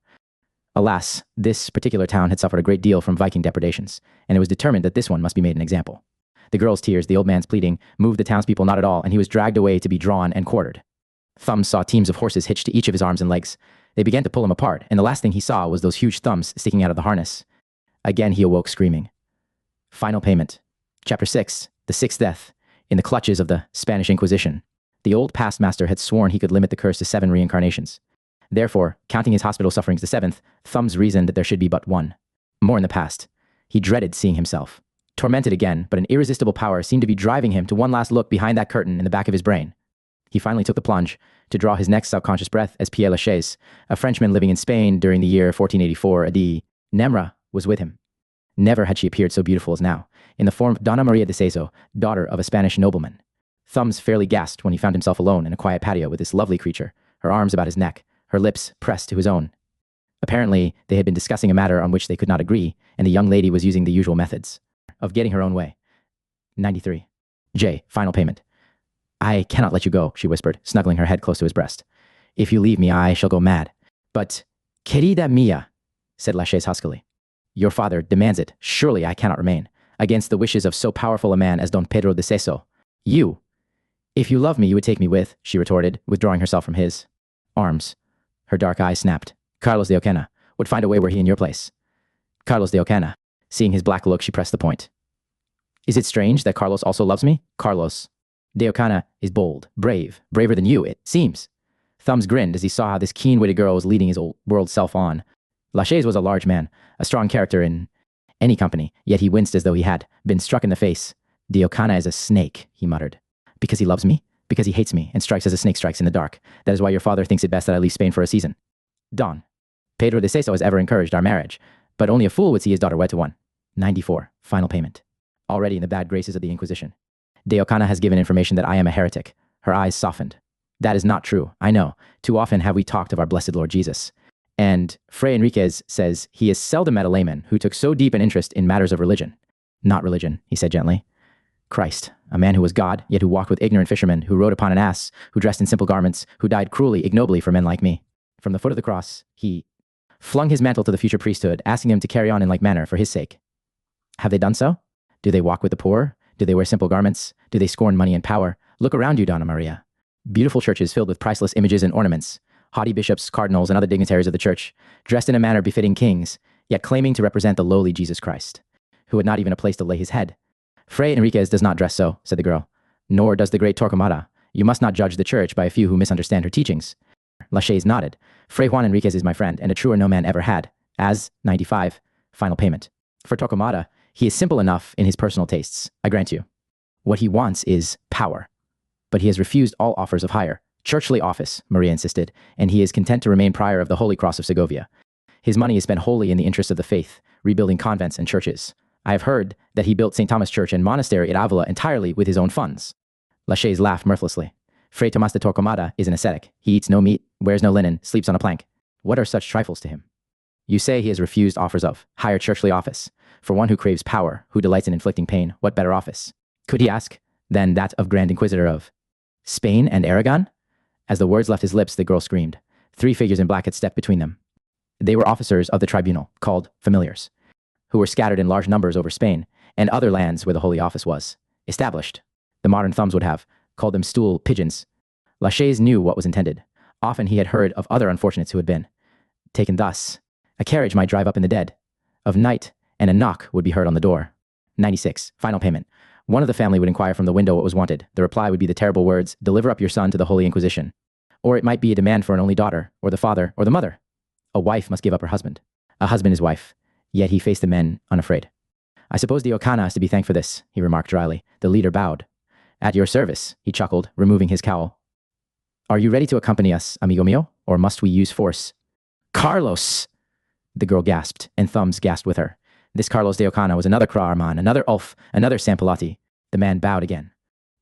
Alas, this particular town had suffered a great deal from Viking depredations, and it was determined that this one must be made an example. The girl's tears, the old man's pleading, moved the townspeople not at all, and he was dragged away to be drawn and quartered. Thumbs saw teams of horses hitched to each of his arms and legs. They began to pull him apart, and the last thing he saw was those huge thumbs sticking out of the harness. Again he awoke screaming. Final payment. Chapter 6. The Sixth Death. In the clutches of the Spanish Inquisition. The old past master had sworn he could limit the curse to 7 reincarnations. Therefore, counting his hospital sufferings the 7th, Thumbs reasoned that there should be but one. More in the past. He dreaded seeing himself. Tormented again, but an irresistible power seemed to be driving him to one last look behind that curtain in the back of his brain. He finally took the plunge to draw his next subconscious breath as Pierre Lachaise, a Frenchman living in Spain during the year 1484 AD. Nemra was with him. Never had she appeared so beautiful as now, in the form of Donna Maria de Seso, daughter of a Spanish nobleman. Thumbs fairly gasped when he found himself alone in a quiet patio with this lovely creature, her arms about his neck, her lips pressed to his own. Apparently, they had been discussing a matter on which they could not agree, and the young lady was using the usual methods of getting her own way. 93. J. Final payment. "I cannot let you go," she whispered, snuggling her head close to his breast. "If you leave me, I shall go mad." "But, querida mia," said Lachaise huskily. "Your father demands it. Surely I cannot remain, against the wishes of so powerful a man as Don Pedro de Seso. You. If you love me, you would take me with," she retorted, withdrawing herself from his arms. Her dark eyes snapped. "Carlos de Ocana would find a way were he in your place." Carlos de Ocana. Seeing his black look, she pressed the point. "Is it strange that Carlos also loves me? Carlos de Ocana is bold, brave, braver than you, it seems." Thumbs grinned as he saw how this keen-witted girl was leading his old world self on. Lachaise was a large man, a strong character in any company, yet he winced as though he had been struck in the face. "De Ocana is a snake," he muttered. "Because he loves me? Because he hates me and strikes as a snake strikes in the dark. That is why your father thinks it best that I leave Spain for a season." Don Pedro de Seso has ever encouraged our marriage, but only a fool would see his daughter wed to one. 94. Final payment. Already in the bad graces of the Inquisition. De Ocana has given information that I am a heretic. Her eyes softened. That is not true, I know. Too often have we talked of our blessed Lord Jesus. And Fray Enriquez says he has seldom met a layman who took so deep an interest in matters of religion. Not religion, he said gently. Christ, a man who was God, yet who walked with ignorant fishermen, who rode upon an ass, who dressed in simple garments, who died cruelly, ignobly for men like me. From the foot of the cross, he flung his mantle to the future priesthood, asking them to carry on in like manner for his sake. Have they done so? Do they walk with the poor? Do they wear simple garments? Do they scorn money and power? Look around you, Donna Maria. Beautiful churches filled with priceless images and ornaments, haughty bishops, cardinals, and other dignitaries of the church, dressed in a manner befitting kings, yet claiming to represent the lowly Jesus Christ, who had not even a place to lay his head. Fray Enriquez does not dress so, said the girl. Nor does the great Torquemada. You must not judge the church by a few who misunderstand her teachings. Lachaise nodded. Fray Juan Enriquez is my friend, and a truer no man ever had. As, 95, final payment. For Torquemada, he is simple enough in his personal tastes, I grant you. What he wants is power. But he has refused all offers of higher, churchly office, Maria insisted, and he is content to remain prior of the Holy Cross of Segovia. His money is spent wholly in the interests of the faith, rebuilding convents and churches. I have heard that he built St. Thomas Church and Monastery at Avila entirely with his own funds. Lachaise laughed mirthlessly. Fray Tomas de Torquemada is an ascetic. He eats no meat, wears no linen, sleeps on a plank. What are such trifles to him? You say he has refused offers of higher churchly office. For one who craves power, who delights in inflicting pain, what better office could he ask than that of Grand Inquisitor of Spain and Aragon? As the words left his lips, the girl screamed. 3 figures in black had stepped between them. They were officers of the tribunal, called familiars, who were scattered in large numbers over Spain and other lands where the Holy Office was established. The modern thumbs would have called them stool pigeons. Lachaise knew what was intended. Often he had heard of other unfortunates who had been taken thus. A carriage might drive up in the dead of night, and a knock would be heard on the door. 96. Final payment. One of the family would inquire from the window what was wanted. The reply would be the terrible words, "Deliver up your son to the Holy Inquisition." Or it might be a demand for an only daughter, or the father, or the mother. A wife must give up her husband. A husband his wife. Yet he faced the men unafraid. I suppose the Ocana is to be thanked for this, he remarked dryly. The leader bowed. At your service, he chuckled, removing his cowl. Are you ready to accompany us, amigo mio, or must we use force? Carlos! The girl gasped, and Thumbs gasped with her. This Carlos de Ocana was another Cra Arman, another Ulf, another Sampolati. The man bowed again.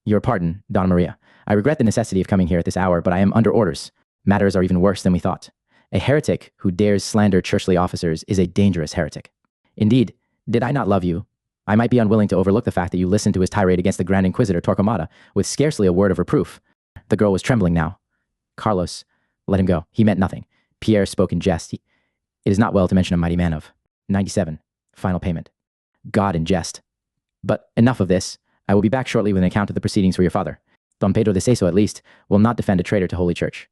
Your pardon, Donna Maria. I regret the necessity of coming here at this hour, but I am under orders. Matters are even worse than we thought. A heretic who dares slander churchly officers is a dangerous heretic. Indeed, did I not love you, I might be unwilling to overlook the fact that you listened to his tirade against the Grand Inquisitor Torquemada with scarcely a word of reproof. The girl was trembling now. Carlos, let him go. He meant nothing. Pierre spoke in jest. It is not well to mention a mighty man of 97. Final payment. God in jest. But enough of this. I will be back shortly with an account of the proceedings for your father. Don Pedro de Seso, at least, will not defend a traitor to Holy Church.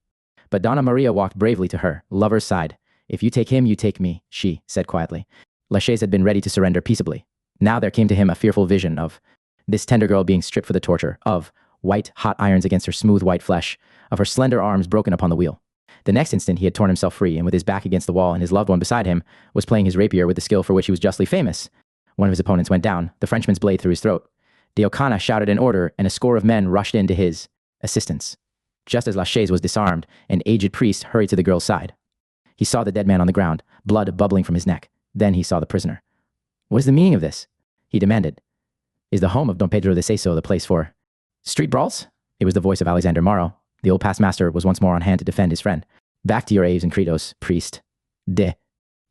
But Donna Maria walked bravely to her lover's side. If you take him, you take me, she said quietly. Lachaise had been ready to surrender peaceably. Now there came to him a fearful vision of this tender girl being stripped for the torture, of white, hot irons against her smooth white flesh, of her slender arms broken upon the wheel. The next instant he had torn himself free, and with his back against the wall and his loved one beside him, was playing his rapier with the skill for which he was justly famous. One of his opponents went down, the Frenchman's blade through his throat. De Ocana shouted an order, and a score of men rushed in to his assistance. Just as Lachaise was disarmed, an aged priest hurried to the girl's side. He saw the dead man on the ground, blood bubbling from his neck. Then he saw the prisoner. What is the meaning of this? He demanded. Is the home of Don Pedro de Seso the place for street brawls? It was the voice of Alexander Marrow. The old past master was once more on hand to defend his friend. Back to your Aves and Credos, priest. De.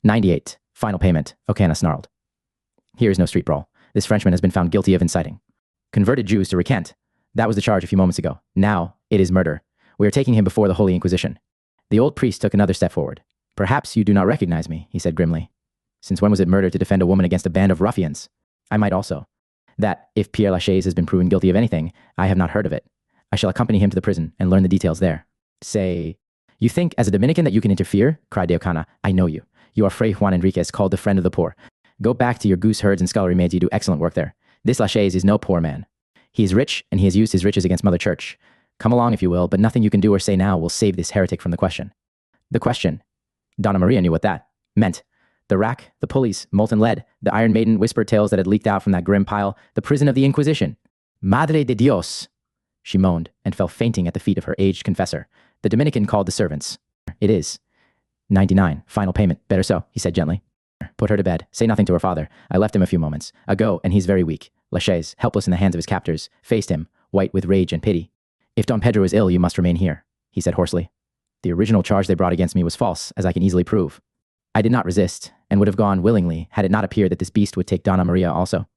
98. Final payment, Ocana snarled. Here is no street brawl. This Frenchman has been found guilty of inciting converted Jews to recant. That was the charge a few moments ago. Now, it is murder. We are taking him before the Holy Inquisition. The old priest took another step forward. Perhaps you do not recognize me, he said grimly. Since when was it murder to defend a woman against a band of ruffians? I might also. That, if Pierre Lachaise has been proven guilty of anything, I have not heard of it. I shall accompany him to the prison and learn the details there. Say, you think as a Dominican that you can interfere? Cried de Ocana. I know you. You are Fray Juan Enriquez, called the friend of the poor. Go back to your goose herds and scullery maids. You do excellent work there. This Lachaise is no poor man. He is rich, and he has used his riches against Mother Church. Come along if you will, but nothing you can do or say now will save this heretic from the question. The question. Donna Maria knew what that meant. The rack, the pulleys, molten lead, the Iron Maiden whispered tales that had leaked out from that grim pile, the prison of the Inquisition. Madre de Dios! She moaned, and fell fainting at the feet of her aged confessor. The Dominican called the servants. It is 99. Final payment. Better so, he said gently. Put her to bed. Say nothing to her father. I left him a few moments ago, and he's very weak. Lachaise, helpless in the hands of his captors, faced him, white with rage and pity. If Don Pedro is ill, you must remain here, he said hoarsely. The original charge they brought against me was false, as I can easily prove. I did not resist, and would have gone willingly had it not appeared that this beast would take Donna Maria also.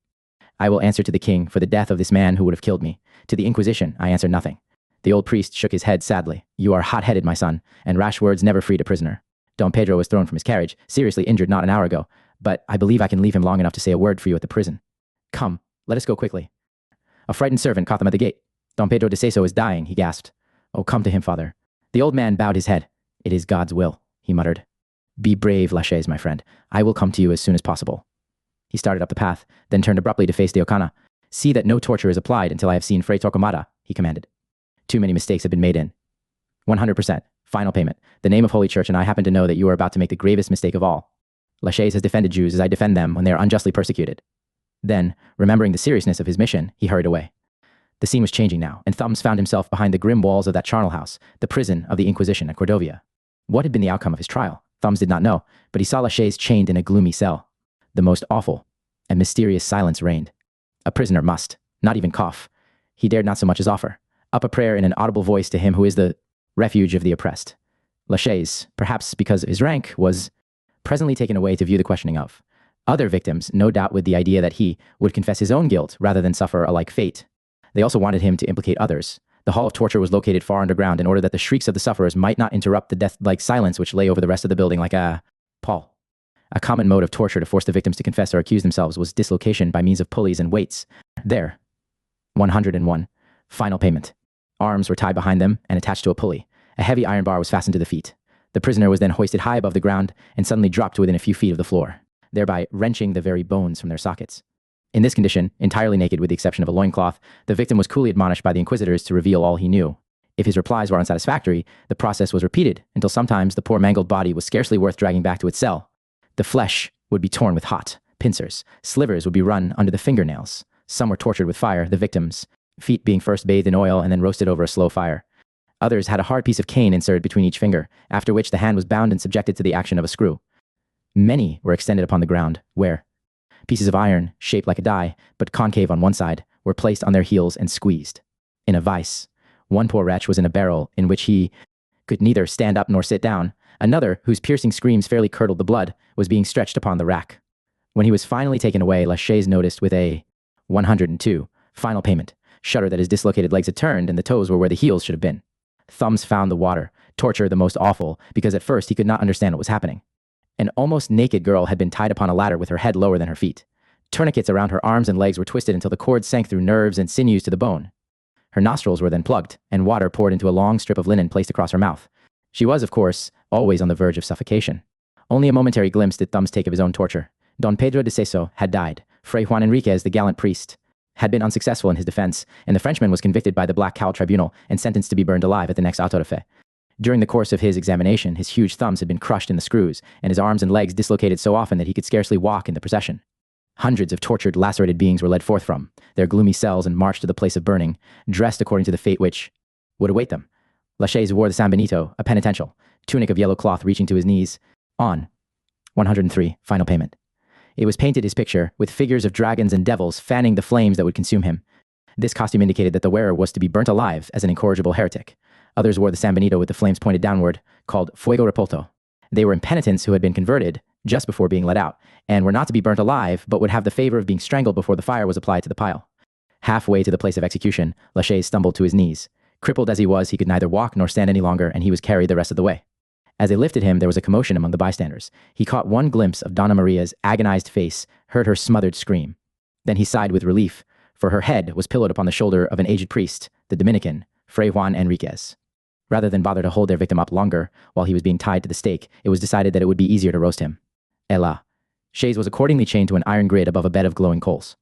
I will answer to the king for the death of this man who would have killed me. To the Inquisition, I answer nothing. The old priest shook his head sadly. You are hot-headed, my son, and rash words never freed a prisoner. Don Pedro was thrown from his carriage, seriously injured not an hour ago, but I believe I can leave him long enough to say a word for you at the prison. Come, let us go quickly. A frightened servant caught them at the gate. Don Pedro de Seso is dying, he gasped. Oh, come to him, father. The old man bowed his head. It is God's will, he muttered. Be brave, Lachaise, my friend. I will come to you as soon as possible. He started up the path, then turned abruptly to face de Ocana. See that no torture is applied until I have seen Fray Torquemada, he commanded. Too many mistakes have been made in. 100%. Final payment. The name of Holy Church, and I happen to know that you are about to make the gravest mistake of all. Lachaise has defended Jews as I defend them when they are unjustly persecuted. Then, remembering the seriousness of his mission, he hurried away. The scene was changing now, and Thumbs found himself behind the grim walls of that charnel house, the prison of the Inquisition at Cordovia. What had been the outcome of his trial? Thumbs did not know, but he saw Lachaise chained in a gloomy cell. The most awful and mysterious silence reigned. A prisoner must, not even cough. He dared not so much as offer up a prayer in an audible voice to him who is the refuge of the oppressed. Lachaise, perhaps because of his rank, was presently taken away to view the questioning of other victims, no doubt with the idea that he would confess his own guilt rather than suffer a like fate. They also wanted him to implicate others. The hall of torture was located far underground in order that the shrieks of the sufferers might not interrupt the death-like silence which lay over the rest of the building like a pall. A common mode of torture to force the victims to confess or accuse themselves was dislocation by means of pulleys and weights. There. 101. Final payment. Arms were tied behind them and attached to a pulley. A heavy iron bar was fastened to the feet. The prisoner was then hoisted high above the ground and suddenly dropped to within a few feet of the floor, thereby wrenching the very bones from their sockets. In this condition, entirely naked with the exception of a loincloth, the victim was coolly admonished by the inquisitors to reveal all he knew. If his replies were unsatisfactory, the process was repeated until sometimes the poor mangled body was scarcely worth dragging back to its cell. The flesh would be torn with hot pincers. Slivers would be run under the fingernails. Some were tortured with fire, the victims' feet being first bathed in oil and then roasted over a slow fire. Others had a hard piece of cane inserted between each finger, after which the hand was bound and subjected to the action of a screw. Many were extended upon the ground, where pieces of iron, shaped like a die, but concave on one side, were placed on their heels and squeezed. In a vice, one poor wretch was in a barrel in which he could neither stand up nor sit down. Another, whose piercing screams fairly curdled the blood, was being stretched upon the rack. When he was finally taken away, Lachaise noticed with a 102 final payment shudder that his dislocated legs had turned and the toes were where the heels should have been. Thumbs found the water, torture the most awful, because at first he could not understand what was happening. An almost naked girl had been tied upon a ladder with her head lower than her feet. Tourniquets around her arms and legs were twisted until the cords sank through nerves and sinews to the bone. Her nostrils were then plugged, and water poured into a long strip of linen placed across her mouth. She was, of course, always on the verge of suffocation. Only a momentary glimpse did Thumbs take of his own torture. Don Pedro de Seso had died. Fray Juan Enriquez, the gallant priest, had been unsuccessful in his defense, and the Frenchman was convicted by the Black Cowl Tribunal and sentenced to be burned alive at the next auto de fe. During the course of his examination, his huge thumbs had been crushed in the screws, and his arms and legs dislocated so often that he could scarcely walk in the procession. Hundreds of tortured, lacerated beings were led forth from their gloomy cells and marched to the place of burning, dressed according to the fate which would await them. Lachaise wore the San Benito, a penitential, tunic of yellow cloth reaching to his knees. On. 103. Final payment. It was painted his picture, with figures of dragons and devils fanning the flames that would consume him. This costume indicated that the wearer was to be burnt alive as an incorrigible heretic. Others wore the San Benito with the flames pointed downward, called fuego repulto. They were impenitents who had been converted just before being let out, and were not to be burnt alive, but would have the favor of being strangled before the fire was applied to the pile. Halfway to the place of execution, Lachaise stumbled to his knees. Crippled as he was, he could neither walk nor stand any longer, and he was carried the rest of the way. As they lifted him, there was a commotion among the bystanders. He caught one glimpse of Donna Maria's agonized face, heard her smothered scream. Then he sighed with relief, for her head was pillowed upon the shoulder of an aged priest, the Dominican, Fray Juan Enriquez. Rather than bother to hold their victim up longer while he was being tied to the stake, it was decided that it would be easier to roast him. Ella. Shays was accordingly chained to an iron grid above a bed of glowing coals.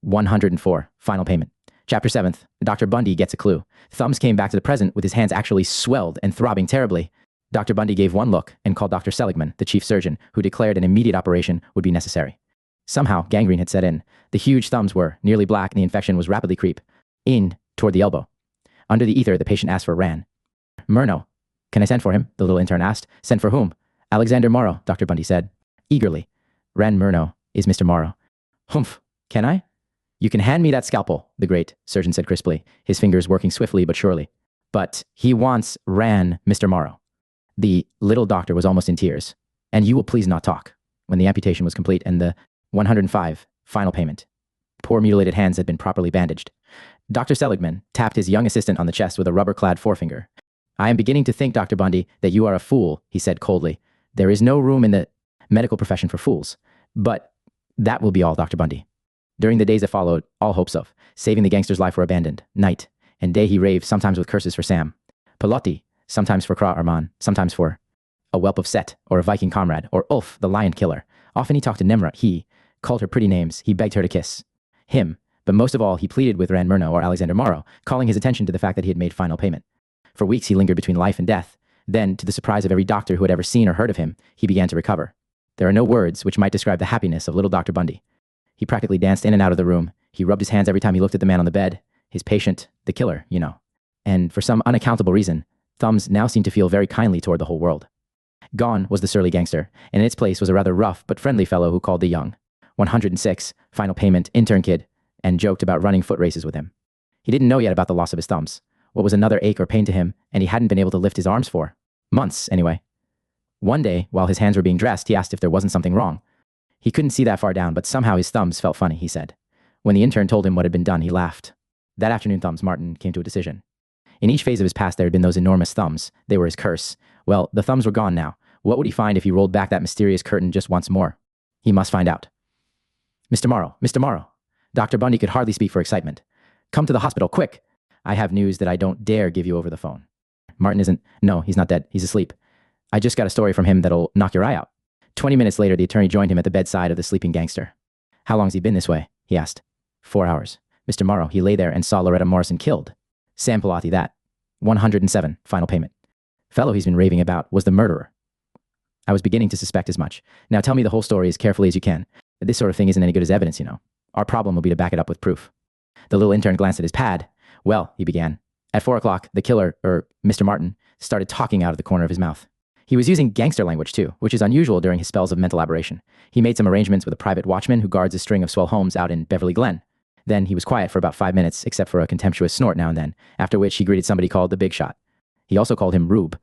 104. Final payment. Chapter 7th. Dr. Bundy gets a clue. Thumbs came back to the present with his hands actually swelled and throbbing terribly. Dr. Bundy gave one look and called Dr. Seligman, the chief surgeon, who declared an immediate operation would be necessary. Somehow, gangrene had set in. The huge thumbs were nearly black and the infection was rapidly creep in toward the elbow. Under the ether, the patient asked for Ran. Murno. Can I send for him? The little intern asked. Send for whom? Alexander Morrow, Dr. Bundy said. Eagerly. Ran Murno is Mr. Morrow. Humph. Can I? You can hand me that scalpel, the great surgeon said crisply, his fingers working swiftly but surely. But he once ran Mr. Morrow. The little doctor was almost in tears. And you will please not talk. When the amputation was complete and the 105 final payment. Poor mutilated hands had been properly bandaged. Dr. Seligman tapped his young assistant on the chest with a rubber-clad forefinger. I am beginning to think, Dr. Bundy, that you are a fool, he said coldly. There is no room in the medical profession for fools. But that will be all, Dr. Bundy. During the days that followed, all hopes of saving the gangster's life were abandoned. Night and day he raved, sometimes with curses for Sam Palotti, sometimes for Kra Arman, sometimes for a whelp of Set, or a Viking comrade, or Ulf, the lion killer. Often he talked to Nemra. He called her pretty names. He begged her to kiss him. But most of all, he pleaded with Ran Murno or Alexander Morrow, calling his attention to the fact that he had made final payment. For weeks he lingered between life and death. Then, to the surprise of every doctor who had ever seen or heard of him, he began to recover. There are no words which might describe the happiness of little Dr. Bundy. He practically danced in and out of the room. He rubbed his hands every time he looked at the man on the bed. His patient, the killer, you know. And for some unaccountable reason, Thumbs now seemed to feel very kindly toward the whole world. Gone was the surly gangster, and in its place was a rather rough but friendly fellow who called the young 106 final payment intern kid and joked about running foot races with him. He didn't know yet about the loss of his thumbs, what was another ache or pain to him, and he hadn't been able to lift his arms for months, anyway. One day, while his hands were being dressed, he asked if there wasn't something wrong. He couldn't see that far down, but somehow his thumbs felt funny, he said. When the intern told him what had been done, he laughed. That afternoon, Thumbs Martin came to a decision. In each phase of his past, there had been those enormous thumbs. They were his curse. Well, the thumbs were gone now. What would he find if he rolled back that mysterious curtain just once more? He must find out. Mr. Morrow, Mr. Morrow. Dr. Bundy could hardly speak for excitement. Come to the hospital, quick. I have news that I don't dare give you over the phone. Martin isn't. No, he's not dead. He's asleep. I just got a story from him that'll knock your eye out. 20 minutes later, the attorney joined him at the bedside of the sleeping gangster. How long's he been this way? He asked. 4 hours. Mr. Morrow, he lay there and saw Loretta Morrison killed. Sam Palotti, that. 107, final payment. Fellow he's been raving about was the murderer. I was beginning to suspect as much. Now tell me the whole story as carefully as you can. This sort of thing isn't any good as evidence, you know. Our problem will be to back it up with proof. The little intern glanced at his pad. Well, he began. At 4 o'clock, the killer, Mr. Martin, started talking out of the corner of his mouth. He was using gangster language too, which is unusual during his spells of mental aberration. He made some arrangements with a private watchman who guards a string of swell homes out in Beverly Glen. Then he was quiet for about 5 minutes, except for a contemptuous snort now and then, after which he greeted somebody called the Big Shot. He also called him Rube.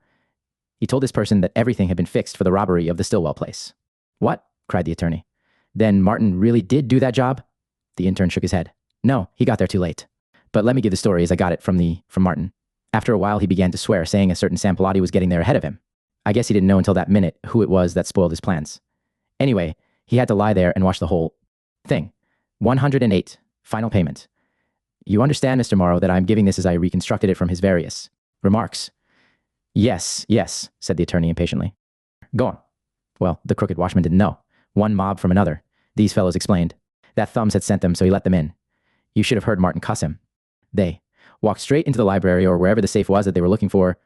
He told this person that everything had been fixed for the robbery of the Stillwell place. What? Cried the attorney. Then Martin really did do that job? The intern shook his head. No, he got there too late. But let me give the story as I got it from Martin. After a while, he began to swear, saying a certain Sam Palotti was getting there ahead of him. I guess he didn't know until that minute who it was that spoiled his plans. Anyway, he had to lie there and watch the whole thing. 108, final payment. You understand, Mr. Morrow, that I'm giving this as I reconstructed it from his various remarks. Yes, said the attorney impatiently. Go on. Well, the crooked watchman didn't know. One mob from another. These fellows explained. That Thumbs had sent them, so he let them in. You should have heard Martin cuss him. They walked straight into the library or wherever the safe was that they were looking for,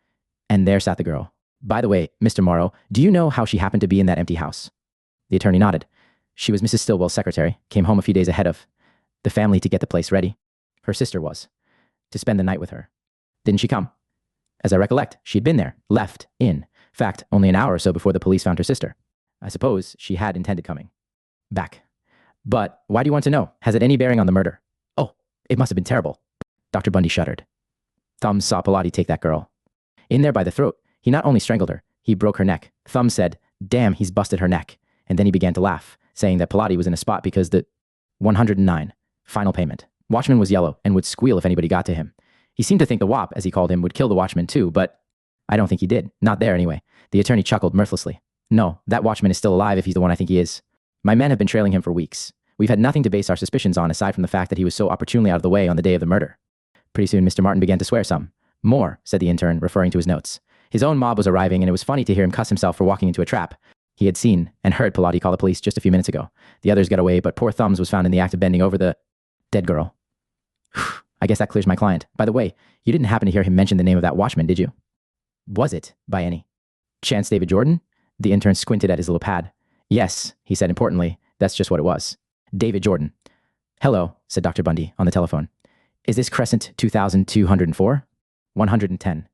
and there sat the girl. By the way, Mr. Morrow, do you know how she happened to be in that empty house? The attorney nodded. She was Mrs. Stillwell's secretary, came home a few days ahead of the family to get the place ready. Her sister was. To spend the night with her. Didn't she come? As I recollect, she'd been there, left, in fact, only an hour or so before the police found her sister. I suppose she had intended coming. Back. But why do you want to know? Has it any bearing on the murder? Oh, it must have been terrible. Dr. Bundy shuddered. Thumbs saw Palotti take that girl. In there by the throat, he not only strangled her, he broke her neck. Thumbs said, damn, he's busted her neck. And then he began to laugh, saying that Palotti was in a spot because the 109, final payment. Watchman was yellow and would squeal if anybody got to him. He seemed to think the wop, as he called him, would kill the watchman too, but I don't think he did. Not there anyway. The attorney chuckled mirthlessly. No, that watchman is still alive if he's the one I think he is. My men have been trailing him for weeks. We've had nothing to base our suspicions on aside from the fact that he was so opportunely out of the way on the day of the murder. Pretty soon Mr. Martin began to swear some. More, said the intern, referring to his notes. His own mob was arriving, and it was funny to hear him cuss himself for walking into a trap. He had seen and heard Palotti call the police just a few minutes ago. The others got away, but poor Thumbs was found in the act of bending over the dead girl. I guess that clears my client. By the way, you didn't happen to hear him mention the name of that watchman, did you? Was it, by any chance, David Jordan? The intern squinted at his little pad. Yes, he said importantly. That's just what it was. David Jordan. Hello, said Dr. Bundy on the telephone. Is this Crescent 2204? 110.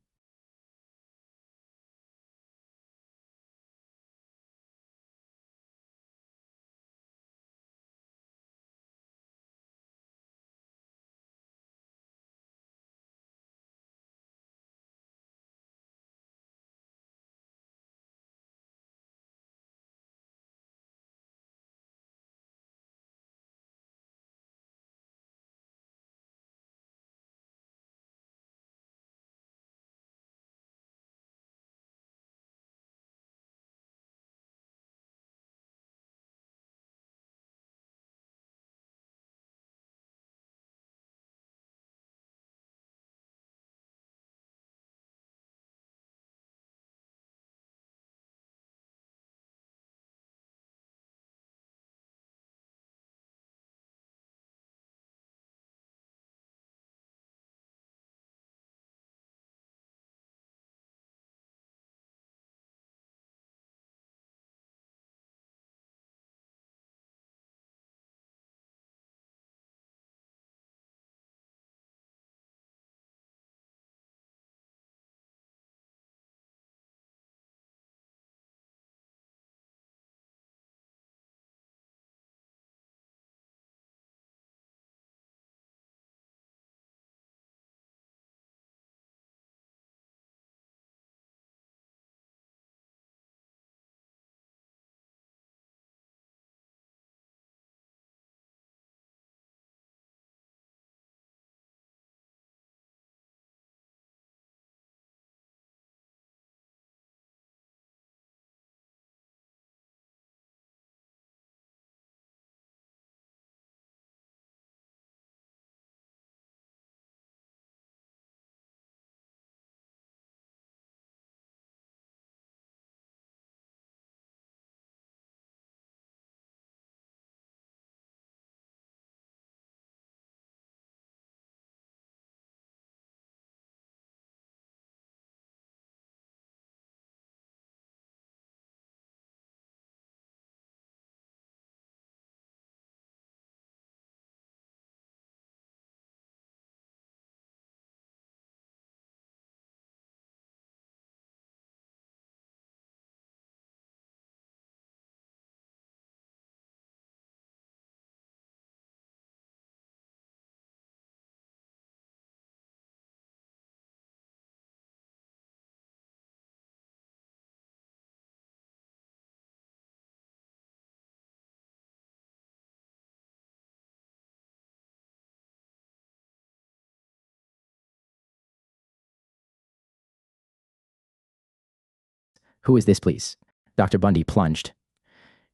Who is this, please? Dr. Bundy plunged.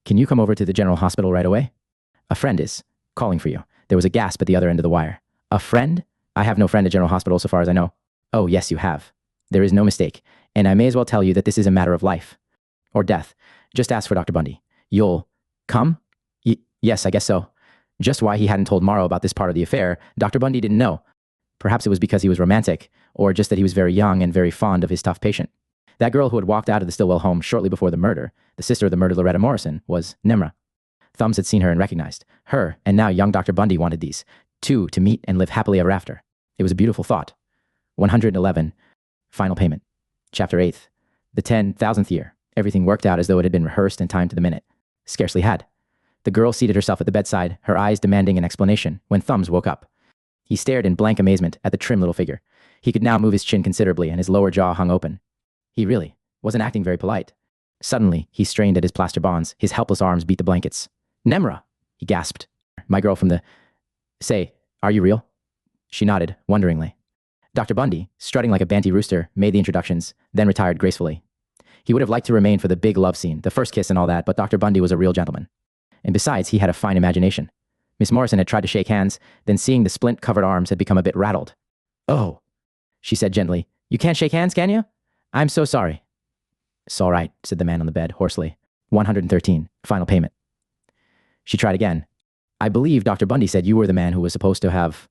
Can you come over to the general hospital right away? A friend is calling for you. There was a gasp at the other end of the wire. A friend? I have no friend at General Hospital so far as I know. Oh, yes, you have. There is no mistake. And I may as well tell you that this is a matter of life or death. Just ask for Dr. Bundy. You'll come? Yes, I guess so. Just why he hadn't told Morrow about this part of the affair, Dr. Bundy didn't know. Perhaps it was because he was romantic, or just that he was very young and very fond of his tough patient. That girl who had walked out of the Stillwell home shortly before the murder, the sister of the murdered Loretta Morrison, was Nemra. Thumbs had seen her and recognized her, and now young Dr. Bundy wanted these two to meet and live happily ever after. It was a beautiful thought. 111. Final payment. Chapter 8th. The 10,000th year. Everything worked out as though it had been rehearsed and timed to the minute. Scarcely had. The girl seated herself at the bedside, her eyes demanding an explanation, when Thumbs woke up. He stared in blank amazement at the trim little figure. He could now move his chin considerably, and his lower jaw hung open. He really wasn't acting very polite. Suddenly, he strained at his plaster bonds. His helpless arms beat the blankets. Nemra, he gasped. My girl from the... Say, are you real? She nodded, wonderingly. Dr. Bundy, strutting like a banty rooster, made the introductions, then retired gracefully. He would have liked to remain for the big love scene, the first kiss and all that, but Dr. Bundy was a real gentleman. And besides, he had a fine imagination. Miss Morrison had tried to shake hands, then seeing the splint-covered arms had become a bit rattled. Oh, she said gently. You can't shake hands, can you? I'm so sorry. It's all right, said the man on the bed, hoarsely. 113. Final payment. She tried again. I believe Dr. Bundy said you were the man who was supposed to have...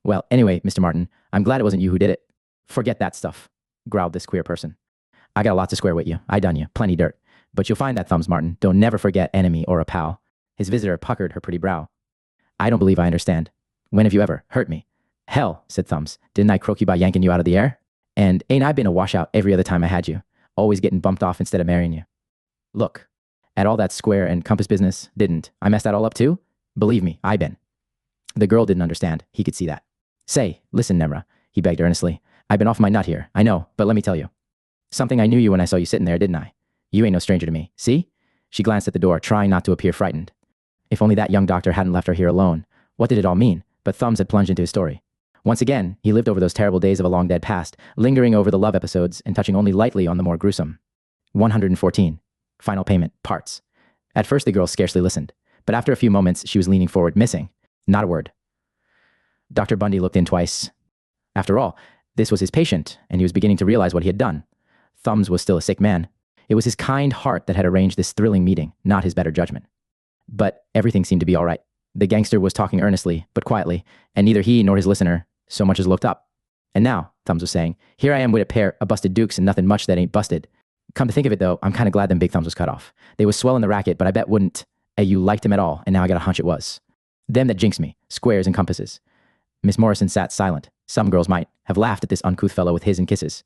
Well, anyway, Mr. Martin, I'm glad it wasn't you who did it. Forget that stuff, growled this queer person. I got a lot to square with you. I done you. Plenty dirt. But you'll find that, Thumbs Martin. Don't never forget enemy or a pal. His visitor puckered her pretty brow. I don't believe I understand. When have you ever hurt me? Hell, said Thumbs. Didn't I croak you by yanking you out of the air? And ain't I been a washout every other time I had you? Always getting bumped off instead of marrying you. Look, at all that square and compass business, didn't I mess that all up too? Believe me, I been. The girl didn't understand. He could see that. Say, listen, Nemra, he begged earnestly. I've been off my nut here. I know, but let me tell you. Something I knew you when I saw you sitting there, didn't I? You ain't no stranger to me. See? She glanced at the door, trying not to appear frightened. If only that young doctor hadn't left her here alone. What did it all mean? But Thumbs had plunged into his story. Once again, he lived over those terrible days of a long dead past, lingering over the love episodes and touching only lightly on the more gruesome. 114. Final payment. Parts. At first the girl scarcely listened, but after a few moments she was leaning forward, missing. Not a word. Dr. Bundy looked in twice. After all, this was his patient, and he was beginning to realize what he had done. Thumbs was still a sick man. It was his kind heart that had arranged this thrilling meeting, not his better judgment. But everything seemed to be all right. The gangster was talking earnestly, but quietly, and neither he nor his listener so much as looked up. And now, Thumbs was saying, here I am with a pair of busted dukes and nothing much that ain't busted. Come to think of it, though, I'm kind of glad them big thumbs was cut off. They was swelling the racket, but I bet wouldn't you liked him at all, and now I got a hunch it was. Them that jinxed me, squares and compasses. Miss Morrison sat silent. Some girls might have laughed at this uncouth fellow with his and kisses.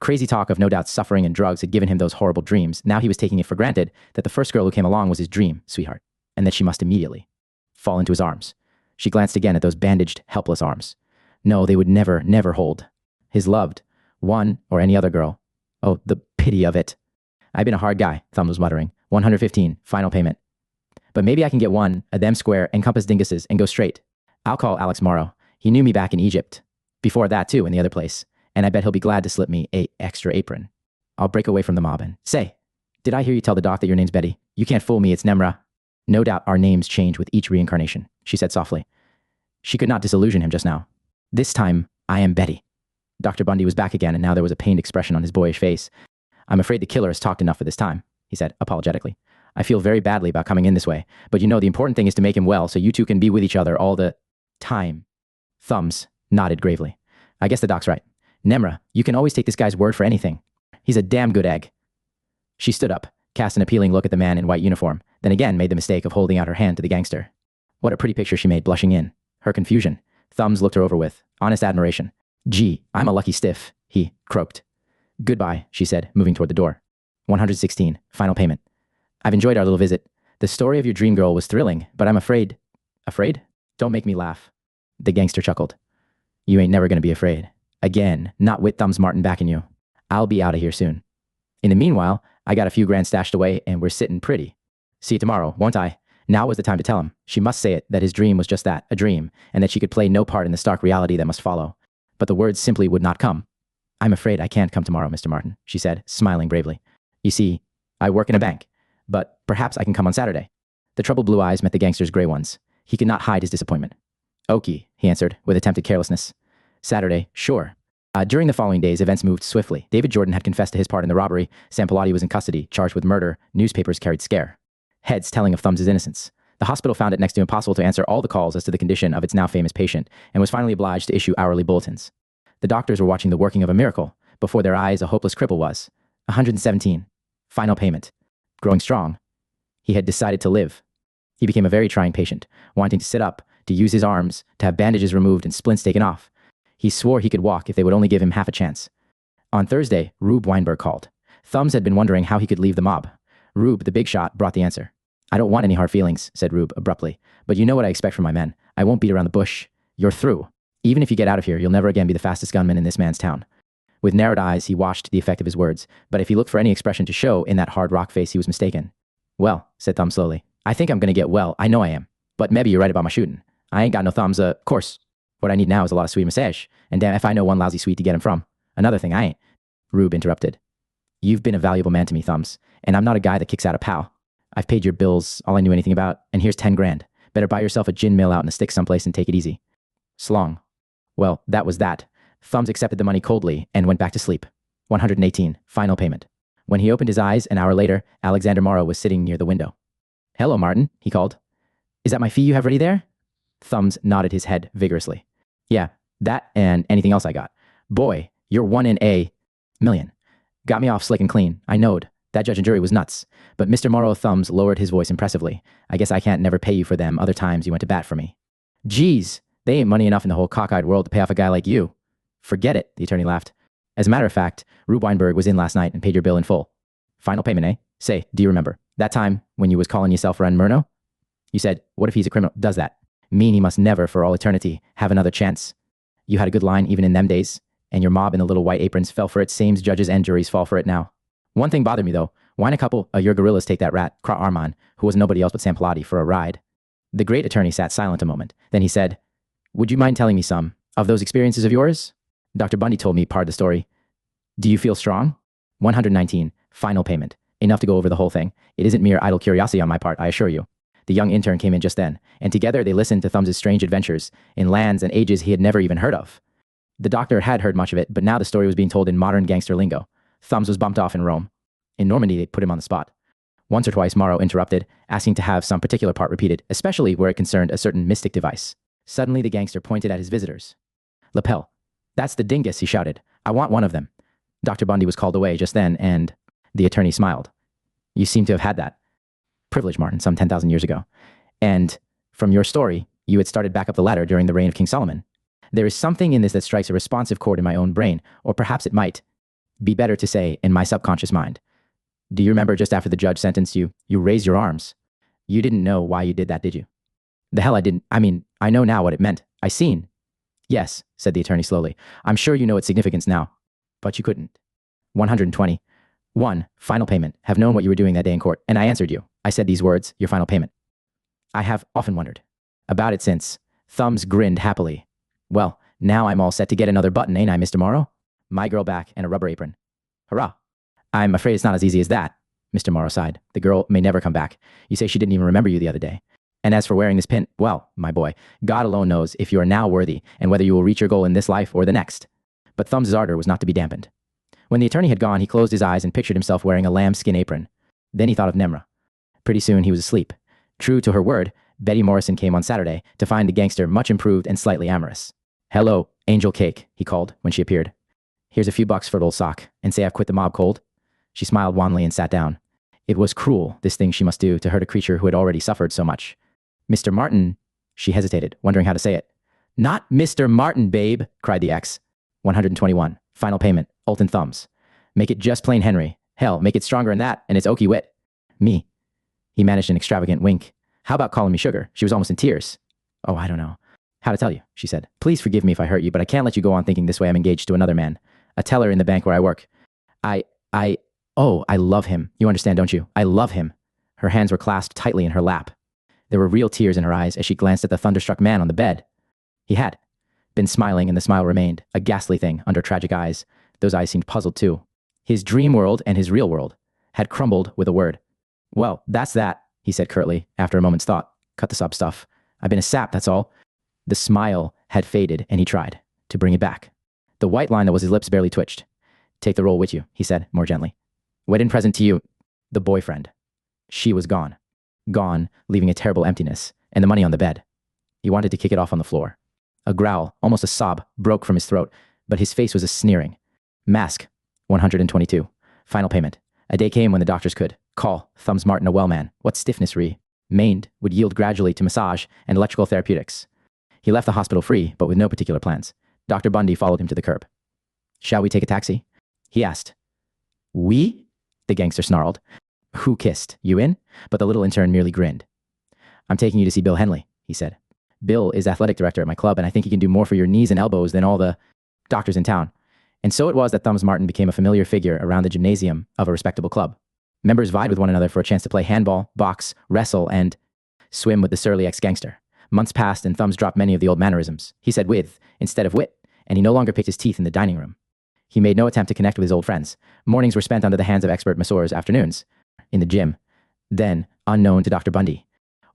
Crazy talk of no doubt suffering and drugs had given him those horrible dreams. Now he was taking it for granted that the first girl who came along was his dream sweetheart, and that she must immediately fall into his arms. She glanced again at those bandaged, helpless arms. No, they would never, never hold. His loved, one or any other girl. Oh, the pity of it. I've been a hard guy, Thumbs was muttering. 115, final payment. But maybe I can get one, a them square, and compass dinguses, and go straight. I'll call Alex Morrow. He knew me back in Egypt. Before that, too, in the other place. And I bet he'll be glad to slip me a extra apron. I'll break away from the mob and say, did I hear you tell the doc that your name's Betty? You can't fool me, it's Nemra. No doubt our names change with each reincarnation, she said softly. She could not disillusion him just now. This time, I am Betty. Dr. Bundy was back again, and now there was a pained expression on his boyish face. I'm afraid the killer has talked enough for this time, he said, apologetically. I feel very badly about coming in this way, but you know the important thing is to make him well so you two can be with each other all the time. Thumbs nodded gravely. I guess the doc's right. Nemra, you can always take this guy's word for anything. He's a damn good egg. She stood up, cast an appealing look at the man in white uniform, then again made the mistake of holding out her hand to the gangster. What a pretty picture she made, blushing in her confusion. Thumbs looked her over with honest admiration. Gee, I'm a lucky stiff, he croaked. Goodbye, she said, moving toward the door. 116, final payment. I've enjoyed our little visit. The story of your dream girl was thrilling, but I'm afraid. Afraid? Don't make me laugh. The gangster chuckled. You ain't never gonna be afraid. Again, not with Thumbs Martin backing you. I'll be out of here soon. In the meanwhile, I got a few grand stashed away and we're sitting pretty. See you tomorrow, won't I? Now was the time to tell him. She must say it, that his dream was just that, a dream, and that she could play no part in the stark reality that must follow. But the words simply would not come. I'm afraid I can't come tomorrow, Mr. Martin, she said, smiling bravely. You see, I work in a bank, but perhaps I can come on Saturday. The troubled blue eyes met the gangster's gray ones. He could not hide his disappointment. "Okie," he answered, with attempted carelessness. "Saturday, sure." During the following days, events moved swiftly. David Jordan had confessed to his part in the robbery. Sam Pilati was in custody, charged with murder. Newspapers carried scare heads telling of Thumbs' innocence. The hospital found it next to impossible to answer all the calls as to the condition of its now famous patient, and was finally obliged to issue hourly bulletins. The doctors were watching the working of a miracle. Before their eyes, a hopeless cripple was. 117. Final payment. Growing strong. He had decided to live. He became a very trying patient, wanting to sit up, to use his arms, to have bandages removed and splints taken off. He swore he could walk if they would only give him half a chance. On Thursday, Rube Weinberg called. Thumbs had been wondering how he could leave the mob. Rube, the big shot, brought the answer. "I don't want any hard feelings," said Rube abruptly, "but you know what I expect from my men. I won't beat around the bush. You're through. Even if you get out of here, you'll never again be the fastest gunman in this man's town." With narrowed eyes, he watched the effect of his words, but if he looked for any expression to show in that hard rock face, he was mistaken. "Well," said Thumbs slowly, "I think I'm gonna get well. I know I am. But maybe you're right about my shooting. I ain't got no thumbs, course. What I need now is a lot of sweet massage, and damn if I know one lousy sweet to get him from. Another thing, I ain't." Rube interrupted. "You've been a valuable man to me, Thumbs, and I'm not a guy that kicks out a pal. I've paid your bills, all I knew anything about, and here's 10 grand. Better buy yourself a gin mill out in the sticks someplace and take it easy." Slong. Well, that was that. Thumbs accepted the money coldly and went back to sleep. 118. Final payment. When he opened his eyes an hour later, Alexander Morrow was sitting near the window. "Hello, Martin," he called. "Is that my fee you have ready there?" Thumbs nodded his head vigorously. "Yeah, that and anything else I got. Boy, you're one in a million. Got me off slick and clean. I knowed. That judge and jury was nuts. But Mr. Morrow Thumbs lowered his voice impressively. I guess I can't never pay you for them other times you went to bat for me." "Geez, they ain't money enough in the whole cockeyed world to pay off a guy like you." "Forget it," the attorney laughed. "As a matter of fact, Rube Weinberg was in last night and paid your bill in full. Final payment, eh? Say, do you remember? That time when you was calling yourself Ren Murno? You said, what if he's a criminal? Does that mean he must never, for all eternity, have another chance? You had a good line even in them days, and your mob in the little white aprons fell for it same as judges and juries fall for it now. One thing bothered me, though. Why'd a couple of your gorillas take that rat, Kra Arman, who was nobody else but Sam Pilati, for a ride?" The great attorney sat silent a moment. Then he said, "Would you mind telling me some of those experiences of yours? Dr. Bundy told me part of the story. Do you feel strong?" 119. Final payment. Enough to go over the whole thing. It isn't mere idle curiosity on my part, I assure you. The young intern came in just then, and together they listened to Thumbs' strange adventures in lands and ages he had never even heard of. The doctor had heard much of it, but now the story was being told in modern gangster lingo. Thumbs was bumped off in Rome. In Normandy, they put him on the spot. Once or twice, Morrow interrupted, asking to have some particular part repeated, especially where it concerned a certain mystic device. Suddenly, the gangster pointed at his visitors. "Lapel. That's the dingus," he shouted. "I want one of them." Dr. Bundy was called away just then, and the attorney smiled. "You seem to have had that privilege, Martin, some 10,000 years ago. And from your story, you had started back up the ladder during the reign of King Solomon. There is something in this that strikes a responsive chord in my own brain, or perhaps it might be better to say in my subconscious mind. Do you remember just after the judge sentenced you, you raised your arms? You didn't know why you did that, did you?" "The hell I didn't. I mean, I know now what it meant. I seen." "Yes," said the attorney slowly. "I'm sure you know its significance now. But you couldn't." 120. 1. Final payment. Have known what you were doing that day in court, and I answered you. I said these words, your final payment. I have often wondered about it since. Thumbs grinned happily. "Well, now I'm all set to get another button, ain't I, Mr. Morrow? My girl back and a rubber apron. Hurrah." "I'm afraid it's not as easy as that." Mr. Morrow sighed. "The girl may never come back. You say she didn't even remember you the other day. And as for wearing this pin, well, my boy, God alone knows if you are now worthy and whether you will reach your goal in this life or the next." But Thumbs' ardor was not to be dampened. When the attorney had gone, he closed his eyes and pictured himself wearing a lambskin apron. Then he thought of Nemra. Pretty soon he was asleep. True to her word, Betty Morrison came on Saturday to find the gangster much improved and slightly amorous. "Hello, Angel Cake," he called when she appeared. "Here's a few bucks for an old sock, and say I've quit the mob cold." She smiled wanly and sat down. It was cruel, this thing she must do to hurt a creature who had already suffered so much. "Mr. Martin," she hesitated, wondering how to say it. "Not Mr. Martin, babe," cried the ex. 121. Final payment. Olton Thumbs. "Make it just plain Henry. Hell, make it stronger than that, and it's Okie Wit." "Me?" He managed an extravagant wink. "How about calling me Sugar?" She was almost in tears. "Oh, I don't know how to tell you," she said. "Please forgive me if I hurt you, but I can't let you go on thinking this way I'm engaged to another man. A teller in the bank where I work. I love him. You understand, don't you? I love him." Her hands were clasped tightly in her lap. There were real tears in her eyes as she glanced at the thunderstruck man on the bed. He had been smiling, and the smile remained, a ghastly thing under tragic eyes. Those eyes seemed puzzled too. His dream world and his real world. had crumbled with a word. Well, that's that, he said curtly, after a moment's thought. Cut the sob stuff. I've been a sap, that's all. The smile had faded, and he tried to bring it back. The white line that was his lips barely twitched. Take the roll with you, he said, more gently. Wedding present to you, the boyfriend. She was gone. Gone, leaving a terrible emptiness, and the money on the bed. He wanted to kick it off on the floor. A growl, almost a sob, broke from his throat, but his face was a sneering. Mask, 122. Final payment. A day came when the doctors could call Thumbs Martin a well man. What stiffness remained would yield gradually to massage and electrical therapeutics. He left the hospital free, but with no particular plans. Dr. Bundy followed him to the curb. Shall we take a taxi? He asked. We? The gangster snarled. Who kissed? You in? But the little intern merely grinned. I'm taking you to see Bill Henley, he said. Bill is athletic director at my club, and I think he can do more for your knees and elbows than all the doctors in town. And so it was that Thumbs Martin became a familiar figure around the gymnasium of a respectable club. Members vied with one another for a chance to play handball, box, wrestle, and swim with the surly ex-gangster. Months passed, and Thumbs dropped many of the old mannerisms. He said with instead of wit, and he no longer picked his teeth in the dining room. He made no attempt to connect with his old friends. Mornings were spent under the hands of expert masseurs, afternoons in the gym. Then, unknown to Dr. Bundy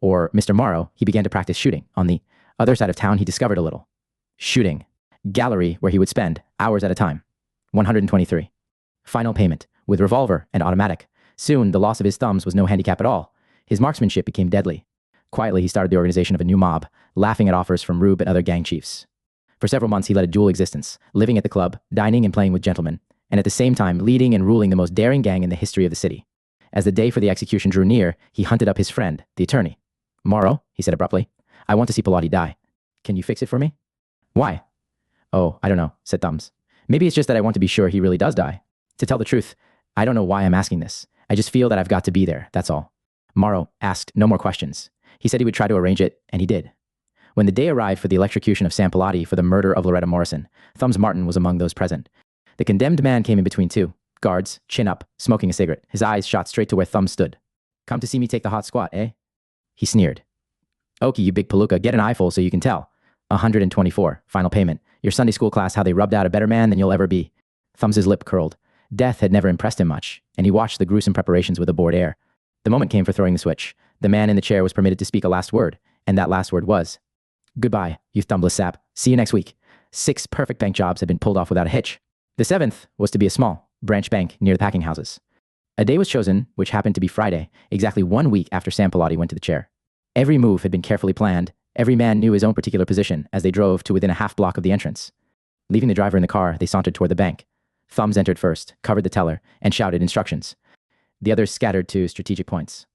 or Mr. Morrow, he began to practice shooting. On the other side of town, he discovered a little shooting gallery where he would spend hours at a time. 123. Final payment, with revolver and automatic. Soon, the loss of his thumbs was no handicap at all. His marksmanship became deadly. Quietly, he started the organization of a new mob, laughing at offers from Rube and other gang chiefs. For several months, he led a dual existence, living at the club, dining and playing with gentlemen, and at the same time leading and ruling the most daring gang in the history of the city. As the day for the execution drew near, he hunted up his friend, the attorney. Morrow, he said abruptly, I want to see Pilati die. Can you fix it for me? Why? Oh, I don't know, said Thumbs. Maybe it's just that I want to be sure he really does die. To tell the truth, I don't know why I'm asking this. I just feel that I've got to be there, that's all. Morrow asked no more questions. He said he would try to arrange it, and he did. When the day arrived for the electrocution of Sam Pilati for the murder of Loretta Morrison, Thumbs Martin was among those present. The condemned man came in between two guards, chin up, smoking a cigarette. His eyes shot straight to where Thumbs stood. Come to see me take the hot squat, eh? He sneered. Okie, you big palooka, get an eyeful so you can tell. 124, final payment. Your Sunday school class how they rubbed out a better man than you'll ever be. Thumbs' lip curled. Death had never impressed him much, and he watched the gruesome preparations with a bored air. The moment came for throwing the switch. The man in the chair was permitted to speak a last word, and that last word was, goodbye, you thumbless sap. See you next week. 6 perfect bank jobs had been pulled off without a hitch. The 7th was to be a small branch bank near the packing houses. A day was chosen, which happened to be Friday, exactly 1 week after Sam Pilati went to the chair. Every move had been carefully planned. Every man knew his own particular position as they drove to within a half block of the entrance. Leaving the driver in the car, they sauntered toward the bank. Thumbs entered first, covered the teller, and shouted instructions. The others scattered to strategic points.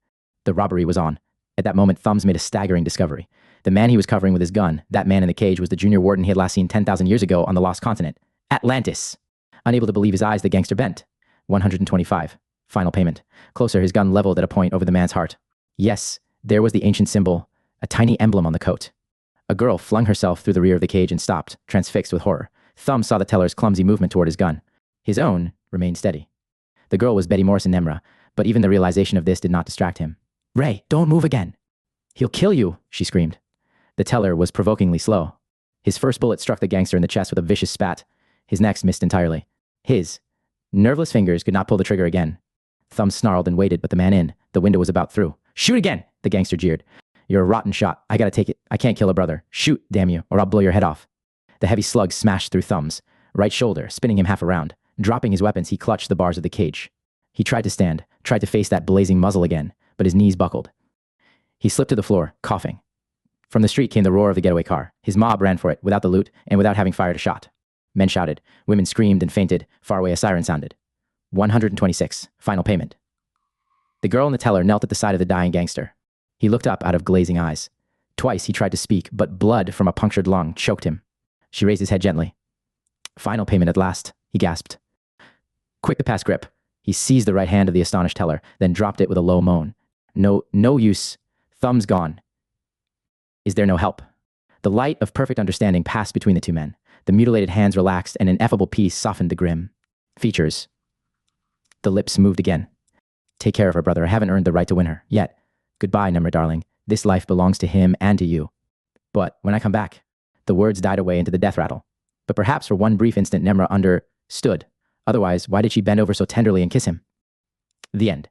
The robbery was on. At that moment, Thumbs made a staggering discovery. The man he was covering with his gun, that man in the cage, was the junior warden he had last seen 10,000 years ago on the lost continent. Atlantis! Unable to believe his eyes, the gangster bent. 125. Final payment. Closer, his gun leveled at a point over the man's heart. Yes, there was the ancient symbol, a tiny emblem on the coat. A girl flung herself through the rear of the cage and stopped, transfixed with horror. Thumbs saw the teller's clumsy movement toward his gun. His own remained steady. The girl was Betty Morrison Nemra, but even the realization of this did not distract him. Ray, don't move again. He'll kill you, she screamed. The teller was provokingly slow. His first bullet struck the gangster in the chest with a vicious spat. His next missed entirely. His nerveless fingers could not pull the trigger again. Thumbs snarled and waited, but the man in the window was about through. Shoot again, the gangster jeered. You're a rotten shot. I gotta take it. I can't kill a brother. Shoot, damn you, or I'll blow your head off. The heavy slug smashed through Thumbs' right shoulder, spinning him half around. Dropping his weapons, he clutched the bars of the cage. He tried to stand, tried to face that blazing muzzle again, but his knees buckled. He slipped to the floor, coughing. From the street came the roar of the getaway car. His mob ran for it, without the loot, and without having fired a shot. Men shouted. Women screamed and fainted. Far away a siren sounded. 126. Final payment. The girl and the teller knelt at the side of the dying gangster. He looked up out of glazing eyes. Twice he tried to speak, but blood from a punctured lung choked him. She raised his head gently. Final payment at last, he gasped. Quick to pass grip. He seized the right hand of the astonished teller, then dropped it with a low moan. No use. Thumbs gone. Is there no help? The light of perfect understanding passed between the two men. The mutilated hands relaxed, and an ineffable peace softened the grim features. The lips moved again. Take care of her, brother. I haven't earned the right to win her yet. Goodbye, Nemra, darling. This life belongs to him and to you. But when I come back, the words died away into the death rattle. But perhaps for one brief instant, Nemra understood. Otherwise, why did she bend over so tenderly and kiss him? The end.